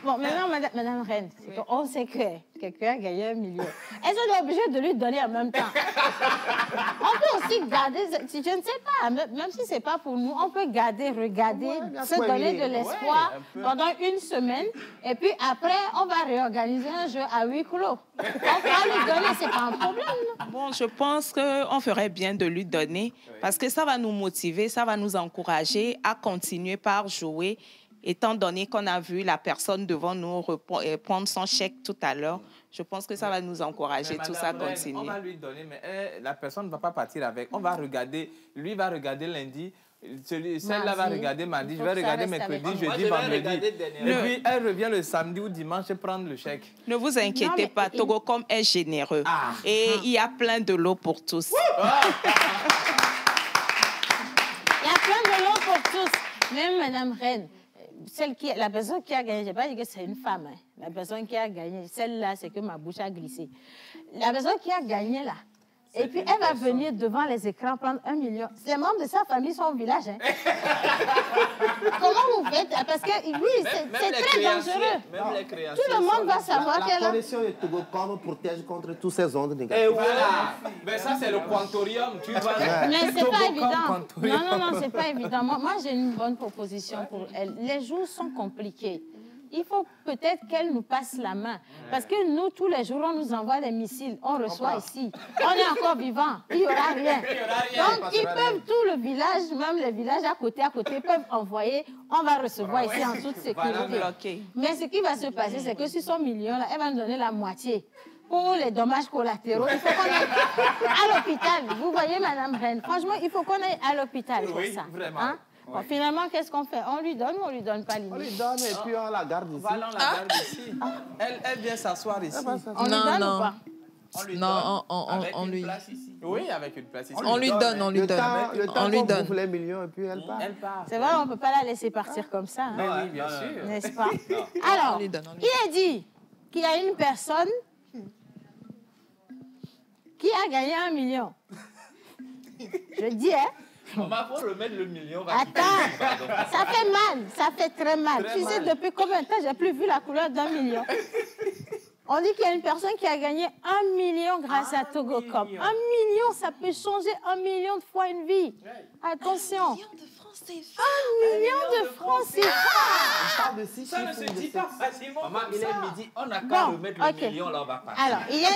Bon, maintenant, Madame Reine, on sait que quelqu'un a gagné 1 million. Est-ce qu'on est obligé de lui donner en même temps? On peut aussi garder, je ne sais pas, même si ce n'est pas pour nous, on peut garder, regarder, se donner de l'espoir pendant 1 semaine. Et puis après, on va réorganiser un jeu à 8 clos. On va lui donner, ce n'est pas un problème. Bon, je pense qu'on ferait bien de lui donner parce que ça va nous motiver, ça va nous encourager à continuer par jouer. Étant donné qu'on a vu la personne devant nous prendre son chèque tout à l'heure, je pense que ça va nous encourager tous à continuer. On va lui donner, mais la personne ne va pas partir avec. On va regarder, lui va regarder lundi, celle-là va regarder mardi, je vais regarder mercredi, jeudi, vendredi. Et puis elle revient le samedi ou dimanche prendre le chèque. Ne vous inquiétez pas, Togocom est généreux. Et il y a plein de l'eau pour tous. Il y a plein de l'eau pour tous. Même Madame Reine. La personne qui a gagné, je n'ai pas dit que c'est une femme. Hein. La personne qui a gagné, celle-là, c'est que ma bouche a glissé. La personne qui a gagné, là, et puis elle va venir devant les écrans prendre 1 million. Les membres de sa famille sont au village. Hein. Comment vous faites? Parce que oui, c'est très dangereux. Tout le monde va savoir qu'elle a... La connexion de Togocom protège contre tous ces ondes négatives. Et voilà. Mais ça, c'est le quantorium. Tu vois. Mais c'est pas évident. Non, c'est pas évident. Moi j'ai une bonne proposition pour elle. Les jours sont compliqués. il faut peut-être qu'elle nous passe la main. Parce que nous, tous les jours, on nous envoie des missiles. On reçoit ici. On est encore vivants. Il n'y aura rien. Donc, ils peuvent, tout le village, même les villages à côté, peuvent envoyer. On va recevoir ici en toute sécurité. Mais ce qui va se passer, c'est que sur son million, là, elle va nous donner la moitié. Pour les dommages collatéraux, il faut qu'on aille à l'hôpital. Vous voyez, Madame Reine, franchement, il faut qu'on aille à l'hôpital pour ça. Vraiment. Hein? Bon, finalement, qu'est-ce qu'on fait? On lui donne ou on lui donne pas limite? On lui donne et puis on la garde ici. Voilà, on la garde ici. Elle vient s'asseoir ici. On lui donne ou pas? On lui Non, donne on lui. place ici. Oui, avec une place ici. On lui donne, on lui donne. Le temps On lui qu'on donne. bouffe les millions et puis elle part. Elle part. C'est vrai, on ne peut pas la laisser partir comme ça. Hein? Oui, bien sûr. N'est-ce pas? Alors, On lui donne, on lui il est dit qu'il y a une personne qui a gagné 1 million. Je dis, hein? On va pas remettre le million. Attends, ça fait mal, ça fait très mal. Tu sais, depuis combien de temps j'ai plus vu la couleur d'1 million? On dit qu'il y a une personne qui a gagné 1 million grâce à Togocom. 1 million, ça peut changer 1 million de fois une vie. Attention. 1 million de francs CFA. Ça ne se dit pas facilement. Maman, il est midi, on n'a qu'à Bon, remettre le ok. million, là, on va passer. Alors, il y a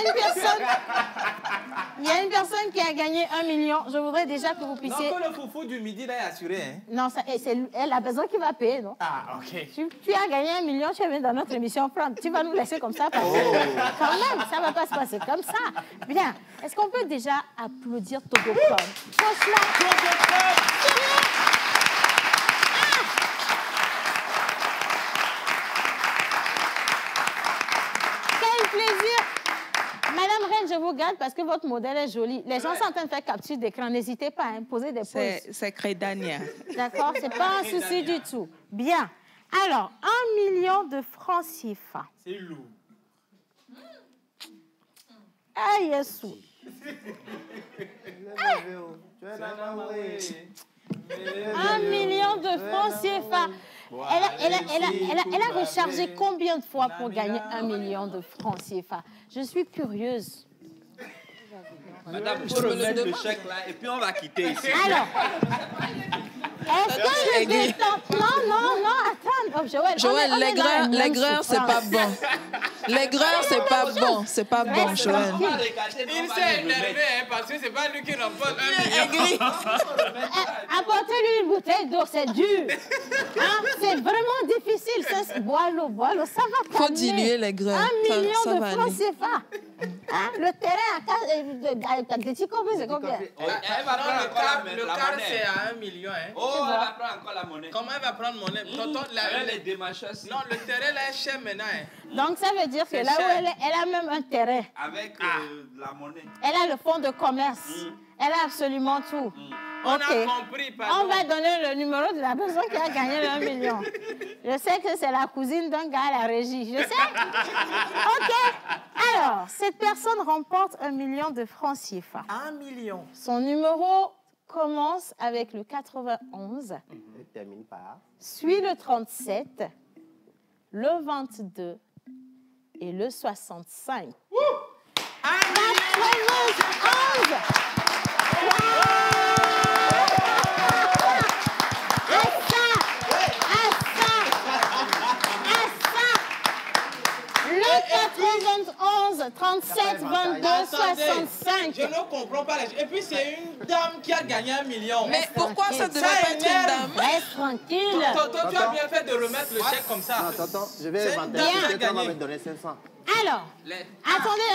une personne qui a gagné 1 million. Je voudrais déjà que vous puissiez... Non, que le foufou du midi, là, est assuré. Hein? Non, c'est elle a besoin qui va payer, non? Ah, ok. Tu as gagné 1 million, tu es venu dans notre émission prendre. Tu vas nous laisser comme ça passer. Quand même, ça ne va pas se passer comme ça. Bien. Est-ce qu'on peut déjà applaudir Togocom? Franchement, quel plaisir! Madame Reine, je vous garde parce que votre modèle est joli. Les gens sont en train de faire capture d'écran. N'hésitez pas à poser des pauses. C'est Crédania. D'accord? Ce n'est pas un souci du tout. Bien. Alors, 1 million de francs CFA. C'est lourd. Ah, Yesu. 1 million de francs CFA. Elle a rechargé combien de fois pour gagner 1 million de francs CFA? Je suis curieuse. Madame, il faut remettre le chèque là et puis on va quitter ici. Alors, est-ce que le détente... Non, attends. Oh, Joël, l'aigreur, c'est pas bon. L'aigreur, c'est pas bon. C'est pas bon, Joël. Il s'est énervé hein, parce que c'est pas lui qui remporte 1 million. Apportez-lui une bouteille d'eau, c'est dur. Hein? C'est vraiment difficile. Bois l'eau, ça va calmer. Faut diluer l'aigreur. 1 million Ça de va francs aller. CFA. Hein? Le terrain à Tati Kobe, c'est combien? Elle va prendre le quart, c'est à 1 million. Hein. Oh, elle va prendre encore la monnaie. Comment elle va prendre monnaie? Tonton, Elle est démarchée. Non, le terrain là est cher maintenant. Hein. Donc ça veut dire que C'est là où cher. elle est, elle a même un terrain. Avec la monnaie. Elle a le fonds de commerce. Elle a absolument tout. On a Ok. compris, pardon. On va donner le numéro de la personne qui a gagné le 1 million. Je sais que c'est la cousine d'un gars à la régie. Je sais. OK. Alors, cette personne remporte 1 million de francs CFA. 1 million. Son numéro commence avec le 91, Elle termine par... suit le 37, le 22 et le 65. La fameuse 11. Le 91, 37, 22, 65. Je ne comprends pas. Et puis, c'est une dame qui a gagné 1 million. Mais pourquoi ça devrait pas être une dame? Reste tranquille. Toi, tu as bien fait de remettre le chèque comme ça. Non, attends, je vais C'est inventer. bien Peut-être qu'on va gagné. me donner 500. Alors,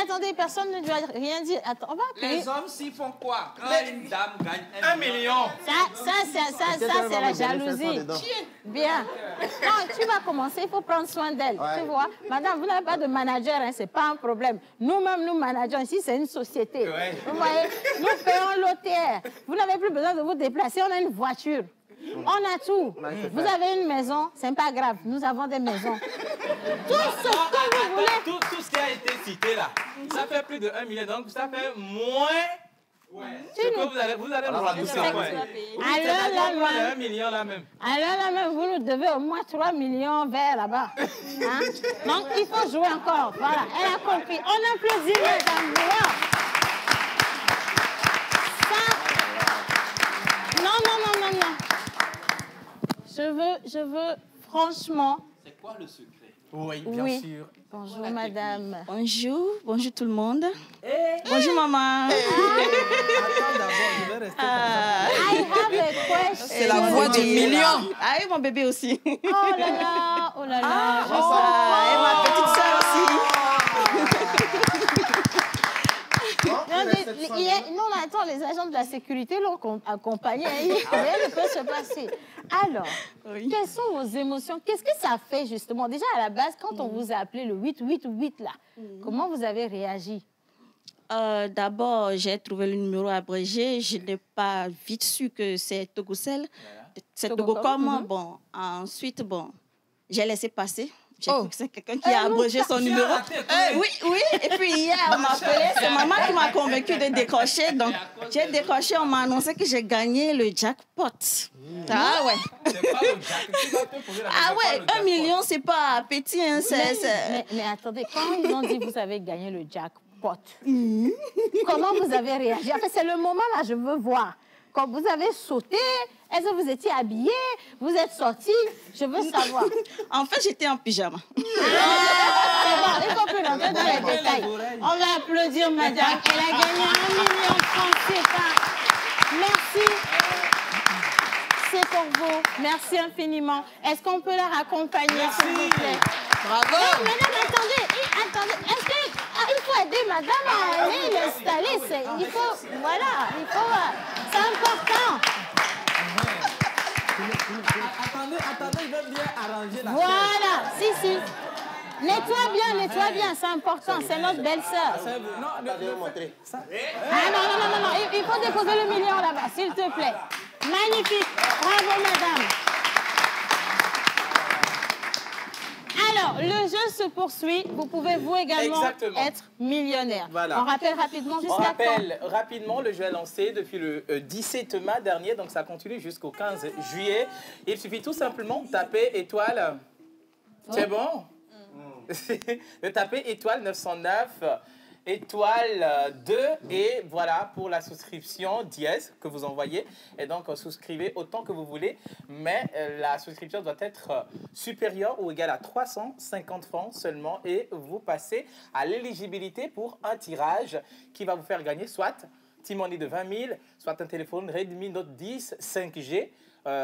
attendez, personne ne doit rien dire. Attends, on va appeler. Les hommes, s'ils font quoi? Quand une dame gagne 1 million. Ça, c'est la jalousie. Bien. Non, tu vas commencer, il faut prendre soin d'elle. Ouais. Tu vois, madame, vous n'avez pas de manager, hein, c'est pas un problème. Nous-mêmes, nous manageons ici, c'est une société. Ouais. Vous voyez, nous payons l'OTR. Vous n'avez plus besoin de vous déplacer, on a une voiture. On a tout. Vous avez une maison, c'est pas grave, nous avons des maisons. Tout ce que vous voulez. Tout ce qui a été cité là, ça fait plus de 1 million. Donc, ça fait moins. Ce que vous allez nous rembourser. Alors là, 1 million là même. Alors là même, vous nous devez au moins 3 millions verts là-bas. Hein? Donc, il faut jouer encore. Voilà, elle a compris. On applaudit madame. Wow. Ça... Non. Je veux, franchement... C'est quoi le secret? Oui, bien Oui. sûr. Bonjour, madame. Bonjour tout le monde. Bonjour maman. Attends d'abord, je vais rester I have a question. C'est la voix du million. Ah, et mon bébé aussi. Oh là là, oh là là. Je Et ma petite sœur aussi. Non, mais attends, les agents de la sécurité l'ont accompagné. Rien ne peut se passer. Alors, quelles sont vos émotions? Qu'est-ce que ça fait justement? Déjà, à la base, quand on vous a appelé le 888 là, comment vous avez réagi? D'abord, j'ai trouvé le numéro abrégé. Je n'ai pas vite su que c'est Togocel. C'est Togocom. Bon, ensuite, bon, j'ai laissé passer. J'ai cru que c'est quelqu'un qui a abrégé son numéro. Oui. Et puis hier, on m'a appelé. C'est maman qui m'a convaincue de décrocher. Donc, j'ai décroché. On m'a annoncé que j'ai gagné le jackpot. Ah ouais. Ah ouais, 1 million, c'est pas petit. Hein, mais attendez, quand ils ont dit que vous avez gagné le jackpot, comment vous avez réagi? En fait, c'est le moment là, je veux voir. Quand vous avez sauté, est-ce que vous étiez habillé? Vous êtes sorti? Je veux savoir. En fait, j'étais en pyjama. C'est bon, il faut plus rentrer dans les détails. On va applaudir madame. Elle a gagné 1 million de francs CFA. Merci. C'est pour vous. Merci infiniment. Est-ce qu'on peut la raccompagner, s'il vous plaît? Bravo. Non, madame, attendez. Est-ce qu'il faut aider madame à aller l'installer? Il faut, voilà, c'est important. Attendez, je vais bien arranger la Voilà, si. Nettoie bien, c'est important, c'est notre belle-sœur. Non, il faut déposer le million là-bas, s'il te plaît. Magnifique, bravo madame. Alors, le jeu se poursuit. Vous pouvez vous également être millionnaire. Voilà. On rappelle rapidement On jusqu'à rappelle rapidement, le jeu est lancé depuis le 17 mai dernier, donc ça continue jusqu'au 15 juillet. Il suffit tout simplement de taper étoile. C'est bon? De taper étoile 909. Étoile 2 et voilà pour la souscription dièse que vous envoyez et donc souscrivez autant que vous voulez mais la souscription doit être supérieure ou égale à 350 francs seulement et vous passez à l'éligibilité pour un tirage qui va vous faire gagner soit T-Money de 20 000, soit un téléphone Redmi Note 10 5G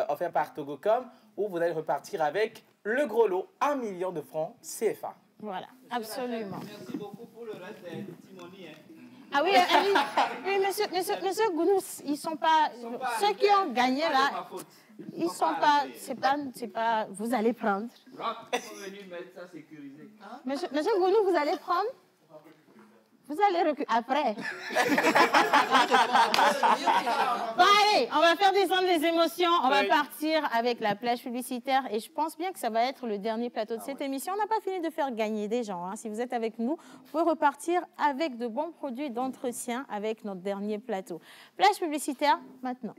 offert par Togocom ou vous allez repartir avec le gros lot 1 million de francs CFA. Voilà, absolument. Merci beaucoup pour le reste des T-Money. Ah oui, monsieur Gounous, ils sont pas, ceux qui ont gagné là, ils sont pas, c'est pas, vous allez prendre. Monsieur Gounous, vous allez prendre? Vous allez reculer après. Bon, allez, on va faire descendre les émotions. On va partir avec la plage publicitaire. Et je pense bien que ça va être le dernier plateau de cette émission. On n'a pas fini de faire gagner des gens. Hein. Si vous êtes avec nous, vous pouvez repartir avec de bons produits d'entretien avec notre dernier plateau. Plage publicitaire, maintenant.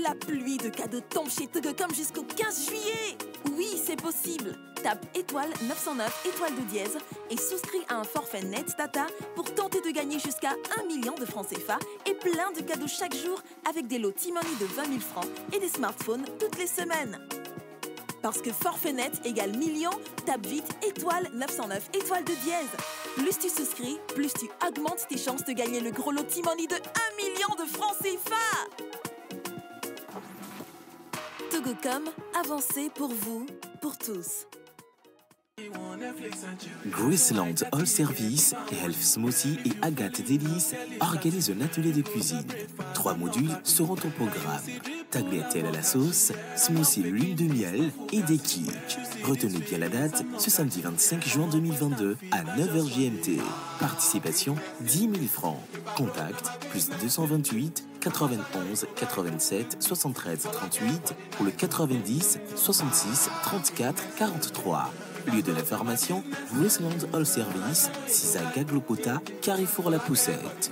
La pluie de cadeaux tombe chez Togocom jusqu'au 15 juillet. Oui, c'est possible. Tape étoile 909 étoile de dièse et souscris à un forfait net data pour tenter de gagner jusqu'à 1 million de francs CFA et plein de cadeaux chaque jour avec des lots T-Money de 20 000 francs et des smartphones toutes les semaines. Parce que forfait net égale million, tape vite étoile 909 étoile de dièse. Plus tu souscris, plus tu augmentes tes chances de gagner le gros lot T-Money de 1 million de francs CFA. Togocom, avancez pour vous, pour tous. Graceland All Service, Health Smoothie et Agathe Délice organisent un atelier de cuisine. 3 modules seront au programme. Tagliatelle à la sauce, smoothie l'huile de miel et des kicks. Retenez bien la date, ce samedi 25 juin 2022 à 9h GMT. Participation 10 000 francs. Contact plus 228 91 87 73 38 ou le 90 66 34 43. Lieu de l'information, Graceland All Service, Sisaga Glopota, Carrefour La Poussette.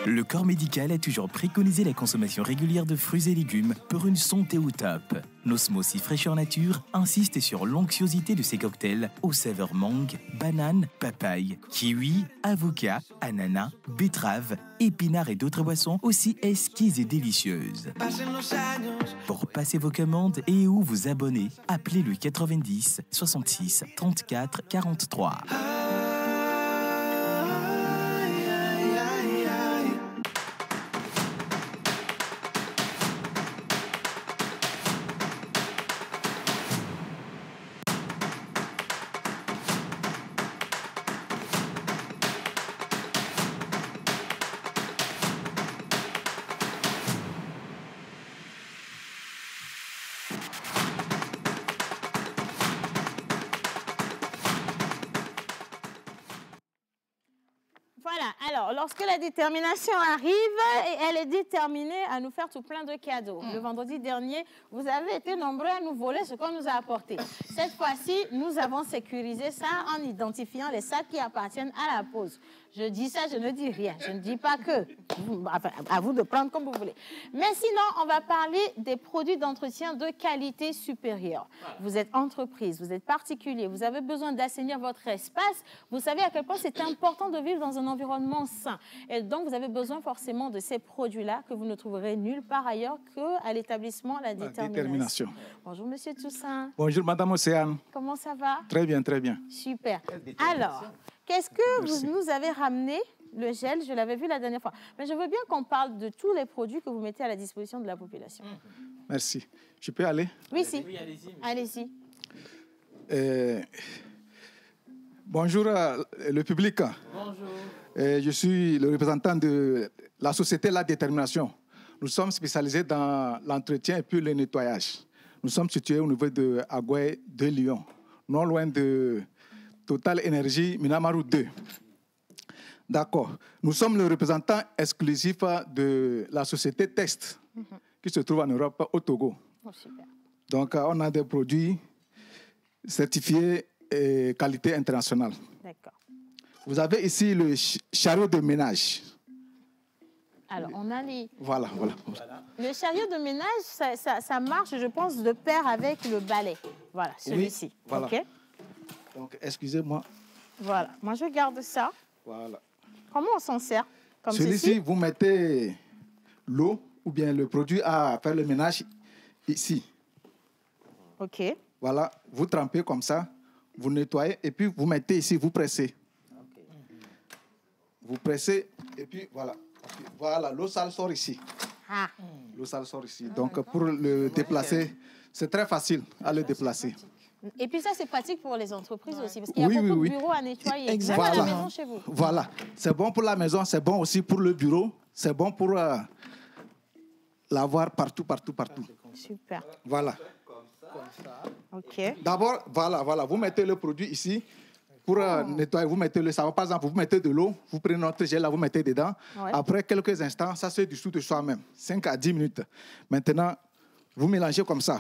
Le corps médical a toujours préconisé la consommation régulière de fruits et légumes pour une santé au top. Nos smoothies fraîcheur nature insistent sur l'onctuosité de ces cocktails aux saveurs mangue, banane, papaye, kiwi, avocat, ananas, betterave, épinards et d'autres boissons aussi exquises et délicieuses. Pour passer vos commandes et ou vous abonner, appelez le 90 66 34 43. Voilà, alors, lorsque la détermination arrive, elle est déterminée à nous faire tout plein de cadeaux. Le vendredi dernier, vous avez été nombreux à nous voler ce qu'on nous a apporté. Cette fois-ci, nous avons sécurisé ça en identifiant les sacs qui appartiennent à la pause. Je dis ça, je ne dis rien. Je ne dis pas que. Enfin, à vous de prendre comme vous voulez. Mais sinon, on va parler des produits d'entretien de qualité supérieure. Vous êtes entreprise, vous êtes particulier, vous avez besoin d'assainir votre espace. Vous savez à quel point c'est important de vivre dans un environnement sain. Et donc, vous avez besoin forcément de ces produits-là que vous ne trouverez nulle part ailleurs qu'à l'établissement La Détermination. Bonjour, Monsieur Toussaint. Bonjour, Madame Océane. Comment ça va? Très bien, très bien. Super. Alors, qu'est-ce que vous nous avez ramené? Le gel, je l'avais vu la dernière fois. Mais je veux bien qu'on parle de tous les produits que vous mettez à la disposition de la population. Merci. Je peux aller? Oui, si. Allez-y. Bonjour le public. Bonjour. Je suis le représentant de la société La Détermination. Nous sommes spécialisés dans l'entretien et puis le nettoyage. Nous sommes situés au niveau de Agoué de Lyon, non loin de Total Énergie Minamaru 2. D'accord. Nous sommes le représentant exclusif de la société Test, qui se trouve en Europe, au Togo. Oh, super. Donc, on a des produits certifiés et qualité internationale. D'accord. Vous avez ici le chariot de ménage. Alors, on a les... Voilà. Le chariot de ménage, ça marche, je pense, de pair avec le balai. Voilà, celui-ci. Oui, voilà. OK. Donc, excusez-moi. Voilà. Moi, je garde ça. Voilà. Comment on s'en sert? Comme celui-ci, vous mettez l'eau ou bien le produit à faire le ménage ici. OK. Voilà. Vous trempez comme ça, vous nettoyez et puis vous mettez ici, vous pressez. Vous pressez et puis voilà. Voilà, l'eau sale sort ici. Ah. L'eau sale sort ici. Donc, pour le déplacer, c'est très facile à le déplacer. Et puis ça, c'est pratique pour les entreprises aussi, parce qu'il y a beaucoup de bureaux à nettoyer. Exactement. Même à la maison chez vous. Voilà. C'est bon pour la maison, c'est bon aussi pour le bureau, c'est bon pour l'avoir partout. Super. Voilà. OK. D'abord, voilà. Vous mettez le produit ici. Pour nettoyer, vous mettez le savon. Par exemple, vous mettez de l'eau, vous prenez notre gel, là, vous mettez dedans. Ouais. Après quelques instants, ça se dissout de soi-même. 5 à 10 minutes. Maintenant, vous mélangez comme ça.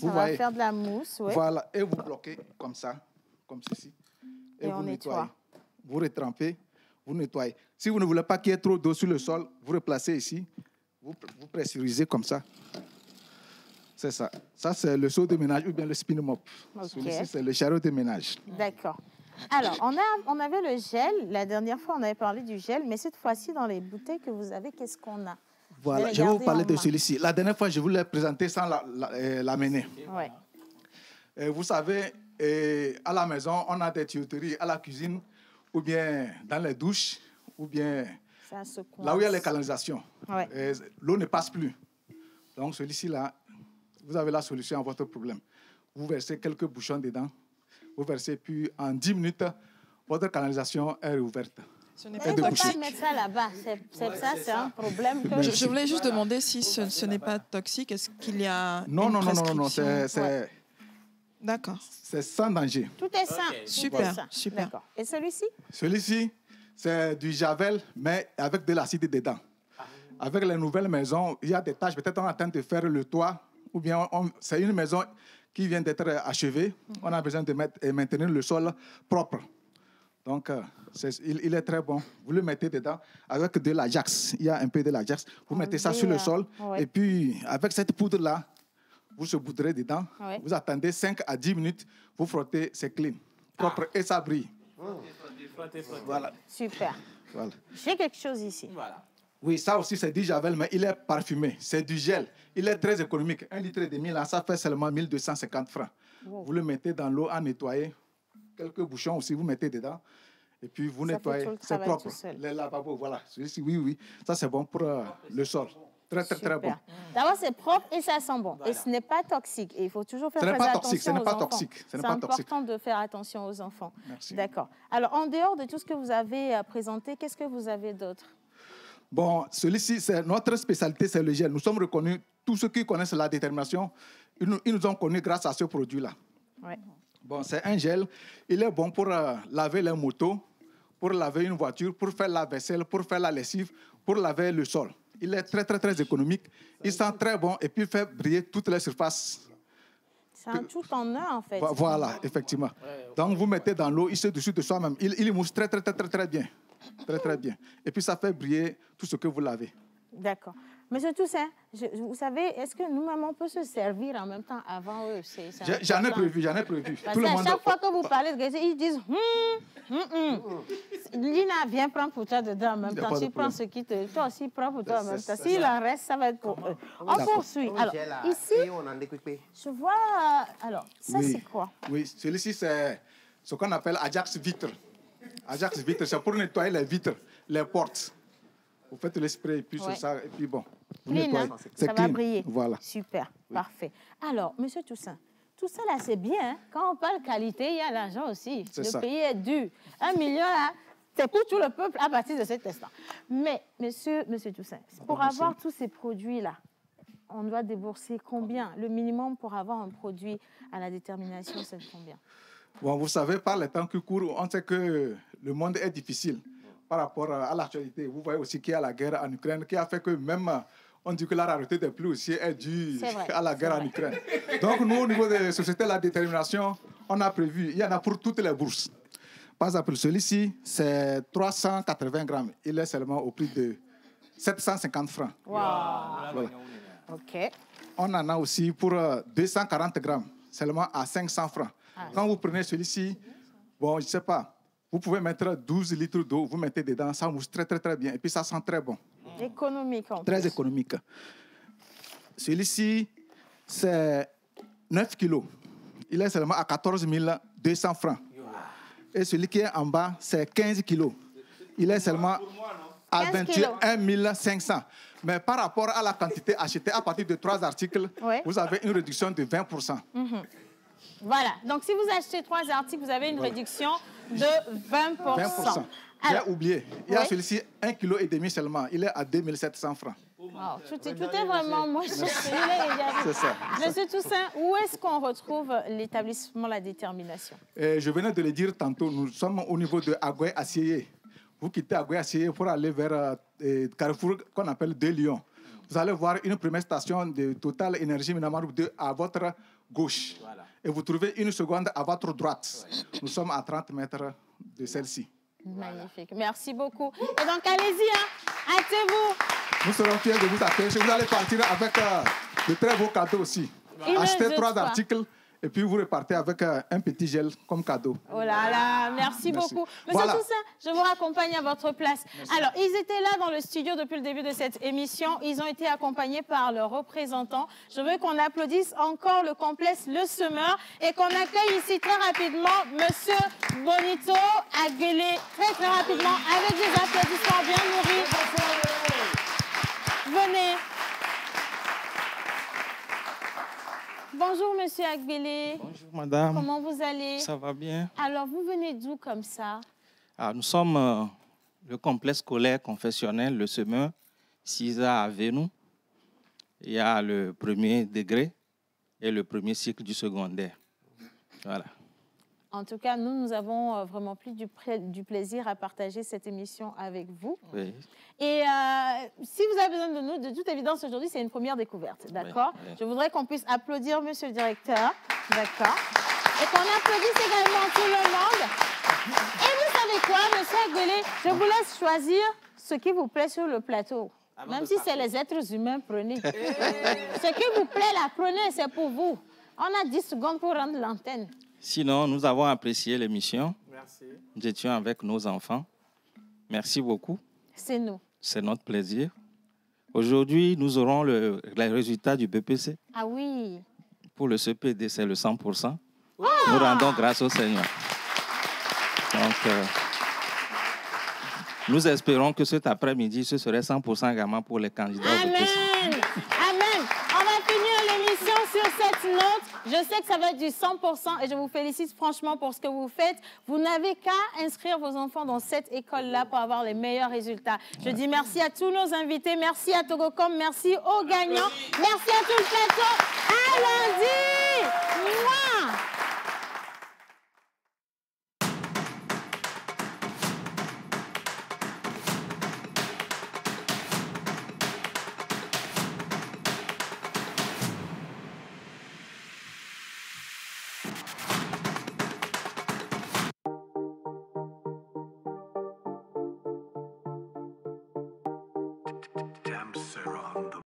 Ça va faire de la mousse, oui. Voilà, et vous bloquez comme ça, comme ceci. Et vous on nettoyez. nettoie. Vous retrempez, vous nettoyez. Si vous ne voulez pas qu'il y ait trop d'eau sur le sol, vous replacez ici, vous pressurisez comme ça. C'est ça. Ça, c'est le seau de ménage ou bien le spin mop. Okay. Celui-ci, c'est le chariot de ménage. D'accord. Alors, on avait le gel. La dernière fois, on avait parlé du gel, mais cette fois-ci, dans les bouteilles que vous avez, qu'est-ce qu'on a? Voilà, je vais vous parler de celui-ci. La dernière fois, je vous l'ai présenté sans l'amener. Ouais. Vous savez, à la maison, on a des tuyauteries à la cuisine, ou bien dans les douches, ou bien là où il y a les canalisations. Ouais. L'eau ne passe plus. Donc, celui-ci, là, vous avez la solution à votre problème. Vous versez quelques bouchons dedans, vous versez, puis en 10 minutes, votre canalisation est ouverte. Il ne faut pas mettre ça là-bas. C'est un problème. Je voulais juste demander si ce n'est pas toxique. Est-ce qu'il y a Non, c'est... D'accord. C'est sans danger. Tout est sain. Okay. Super. D'accord. Et celui-ci? Celui-ci, c'est du javel, mais avec de l'acide dedans. Avec les nouvelles maisons, il y a des tâches. Peut-être on est en train de faire le toit, ou bien c'est une maison qui vient d'être achevée. On a besoin de maintenir le sol propre. Donc, il est très bon. Vous le mettez dedans avec de l'Ajax. Il y a un peu de l'Ajax. Vous mettez ça sur le sol. Ouais. Et puis, avec cette poudre-là, vous se poudrez dedans. Ouais. Vous attendez 5 à 10 minutes. Vous frottez, c'est clean, propre et ça brille. Voilà. Super. Voilà. J'ai quelque chose ici. Voilà. Oui, ça aussi, c'est du Javel, mais il est parfumé. C'est du gel. Il est très économique. 1 litre et demi, là, ça fait seulement 1250 francs. Wow. Vous le mettez dans l'eau à nettoyer. Quelques bouchons aussi, vous mettez dedans. Et puis, vous Ça fait nettoyez. tout le C'est travail propre. tout seul. Les lavabos, voilà. Celui-ci, oui, oui. Ça, c'est bon pour le sol. Très, très, très bon. D'abord, c'est propre et ça sent bon. Et ce n'est pas toxique. Et il faut toujours faire Ce n'est très pas attention toxique, ce n'est aux pas enfants. toxique, ce n'est C'est pas toxique. important de faire attention aux enfants. Merci. D'accord. Alors, en dehors de tout ce que vous avez présenté, qu'est-ce que vous avez d'autre? Bon, celui-ci, c'est notre spécialité, c'est le gel. Nous sommes reconnus, tous ceux qui connaissent la détermination, ils nous ont connus grâce à ce produit-là. Ouais. Bon, c'est un gel. Il est bon pour laver les motos, pour laver une voiture, pour faire la vaisselle, pour faire la lessive, pour laver le sol. Il est très, très, très économique. Il sent très bon et puis il fait briller toutes les surfaces. C'est un tout en un, en fait. Voilà, effectivement. Donc, vous mettez dans l'eau, il se dessus de soi-même. Il mousse très, très, très, très, très bien. Très, très bien. Et puis, ça fait briller tout ce que vous lavez. D'accord. Monsieur Toussaint, vous savez, est-ce que nous-mêmes, on peut se servir en même temps avant eux? J'en ai prévu, j'en ai prévu. Parce qu'à chaque fois que vous parlez de Gaza, ils disent Lina, viens prendre pour toi dedans en même temps. Tu prends ce qui te. Toi aussi, prends pour toi en même temps. S'il en reste, ça va être pour eux. On poursuit. Alors, ici, je vois. Alors, ça, oui. c'est quoi? Oui, celui-ci, c'est ce qu'on appelle Ajax vitre. Ajax vitre, c'est pour nettoyer les vitres, les portes. Vous faites le spray et puis c'est ça, et puis bon. Clean, hein? Ça va briller. Voilà. Super, parfait. Alors, monsieur Toussaint, tout ça là, c'est bien. Hein? Quand on parle qualité, il y a l'argent aussi. Le pays est dur. 1 million là, c'est pour tout le peuple à partir de cet instant. Mais, monsieur Toussaint, pour avoir tous ces produits-là, on doit débourser combien? Le minimum pour avoir un produit à la détermination, c'est combien? Bon, vous savez, par les temps qui courent, on sait que le monde est difficile par rapport à l'actualité. Vous voyez aussi qu'il y a la guerre en Ukraine qui a fait que même, on dit que la rareté des pluies aussi est due à la guerre en Ukraine. Donc, nous, au niveau des sociétés de la détermination, on a prévu, il y en a pour toutes les bourses. Par exemple, celui-ci, c'est 380 grammes. Il est seulement au prix de 750 francs. Wow. Voilà. OK. On en a aussi pour 240 grammes, seulement à 500 francs. Quand vous prenez celui-ci, bon, je ne sais pas, vous pouvez mettre 12 litres d'eau, vous mettez dedans, ça mousse très, très, très bien. Et puis, ça sent très bon. Économique, en Très plus. économique. Celui-ci, c'est 9 kilos. Il est seulement à 14 200 francs. Et celui qui est en bas, c'est 15 kilos. Il est seulement à 21 500. Mais par rapport à la quantité achetée à partir de 3 articles, vous avez une réduction de 20%. Voilà. Donc, si vous achetez 3 articles, vous avez une réduction de 20%. J'ai oublié. Il y a celui-ci, 1,5 kg seulement. Il est à 2700 francs. Wow. Tout est vraiment moins cher. C'est ça. Monsieur Toussaint, où est-ce qu'on retrouve l'établissement La Détermination? Je venais de le dire tantôt, nous sommes au niveau de Agoué Assieye. Vous quittez Agoué Assieye pour aller vers Carrefour qu'on appelle De Lyon. Vous allez voir une première station de Total Énergie Minamarou 2 à votre gauche. Voilà. Et vous trouvez une seconde à votre droite. Nous sommes à 30 mètres de celle-ci. Magnifique. Merci beaucoup. Et donc, allez-y, hein. Hâtez-vous. Nous serons fiers de vous accueillir. Vous allez partir avec de très beaux cadeaux aussi. Achetez 3 articles et puis vous repartez avec un petit gel comme cadeau. Oh là là, merci beaucoup. Monsieur Toussaint, je vous raccompagne à votre place. Merci. Alors, ils étaient là dans le studio depuis le début de cette émission. Ils ont été accompagnés par leurs représentants. Je veux qu'on applaudisse encore le complexe Le Semeur et qu'on accueille ici très rapidement Monsieur Bonito Aguelé, très rapidement, avec des applaudissements bien nourris. Venez. Bonjour, monsieur Agbélé. Bonjour, madame. Comment vous allez? Ça va bien. Alors, vous venez d'où comme ça? Nous sommes le complexe scolaire confessionnel, le Semeur, 6A à Vénou. Il y a le premier degré et le premier cycle du secondaire. Voilà. En tout cas, nous avons vraiment pris du plaisir à partager cette émission avec vous. Oui. Et si vous avez besoin de nous, de toute évidence, aujourd'hui, c'est une première découverte, d'accord? Oui. Je voudrais qu'on puisse applaudir monsieur le directeur, d'accord? Et qu'on applaudisse également tout le monde. Et vous savez Guélé, je vous laisse choisir ce qui vous plaît sur le plateau. Même si c'est les êtres humains, prenez. Ce qui vous plaît, là, prenez, c'est pour vous. On a 10 secondes pour rendre l'antenne. Sinon, nous avons apprécié l'émission. Merci. Nous étions avec nos enfants. Merci beaucoup. C'est nous. C'est notre plaisir. Aujourd'hui, nous aurons les résultats du BPC. Ah oui. Pour le CPD, c'est le 100%. Oh! Nous rendons grâce au Seigneur. Donc, nous espérons que cet après-midi, ce serait 100% également pour les candidats au BPC. Amen. Amen. On va finir l'émission sur cette note. Je sais que ça va être du 100% et je vous félicite franchement pour ce que vous faites. Vous n'avez qu'à inscrire vos enfants dans cette école-là pour avoir les meilleurs résultats. Je dis merci à tous nos invités, merci à Togocom, merci aux gagnants, merci à tout le plateau. À lundi. Mouah. Damn, Sarah.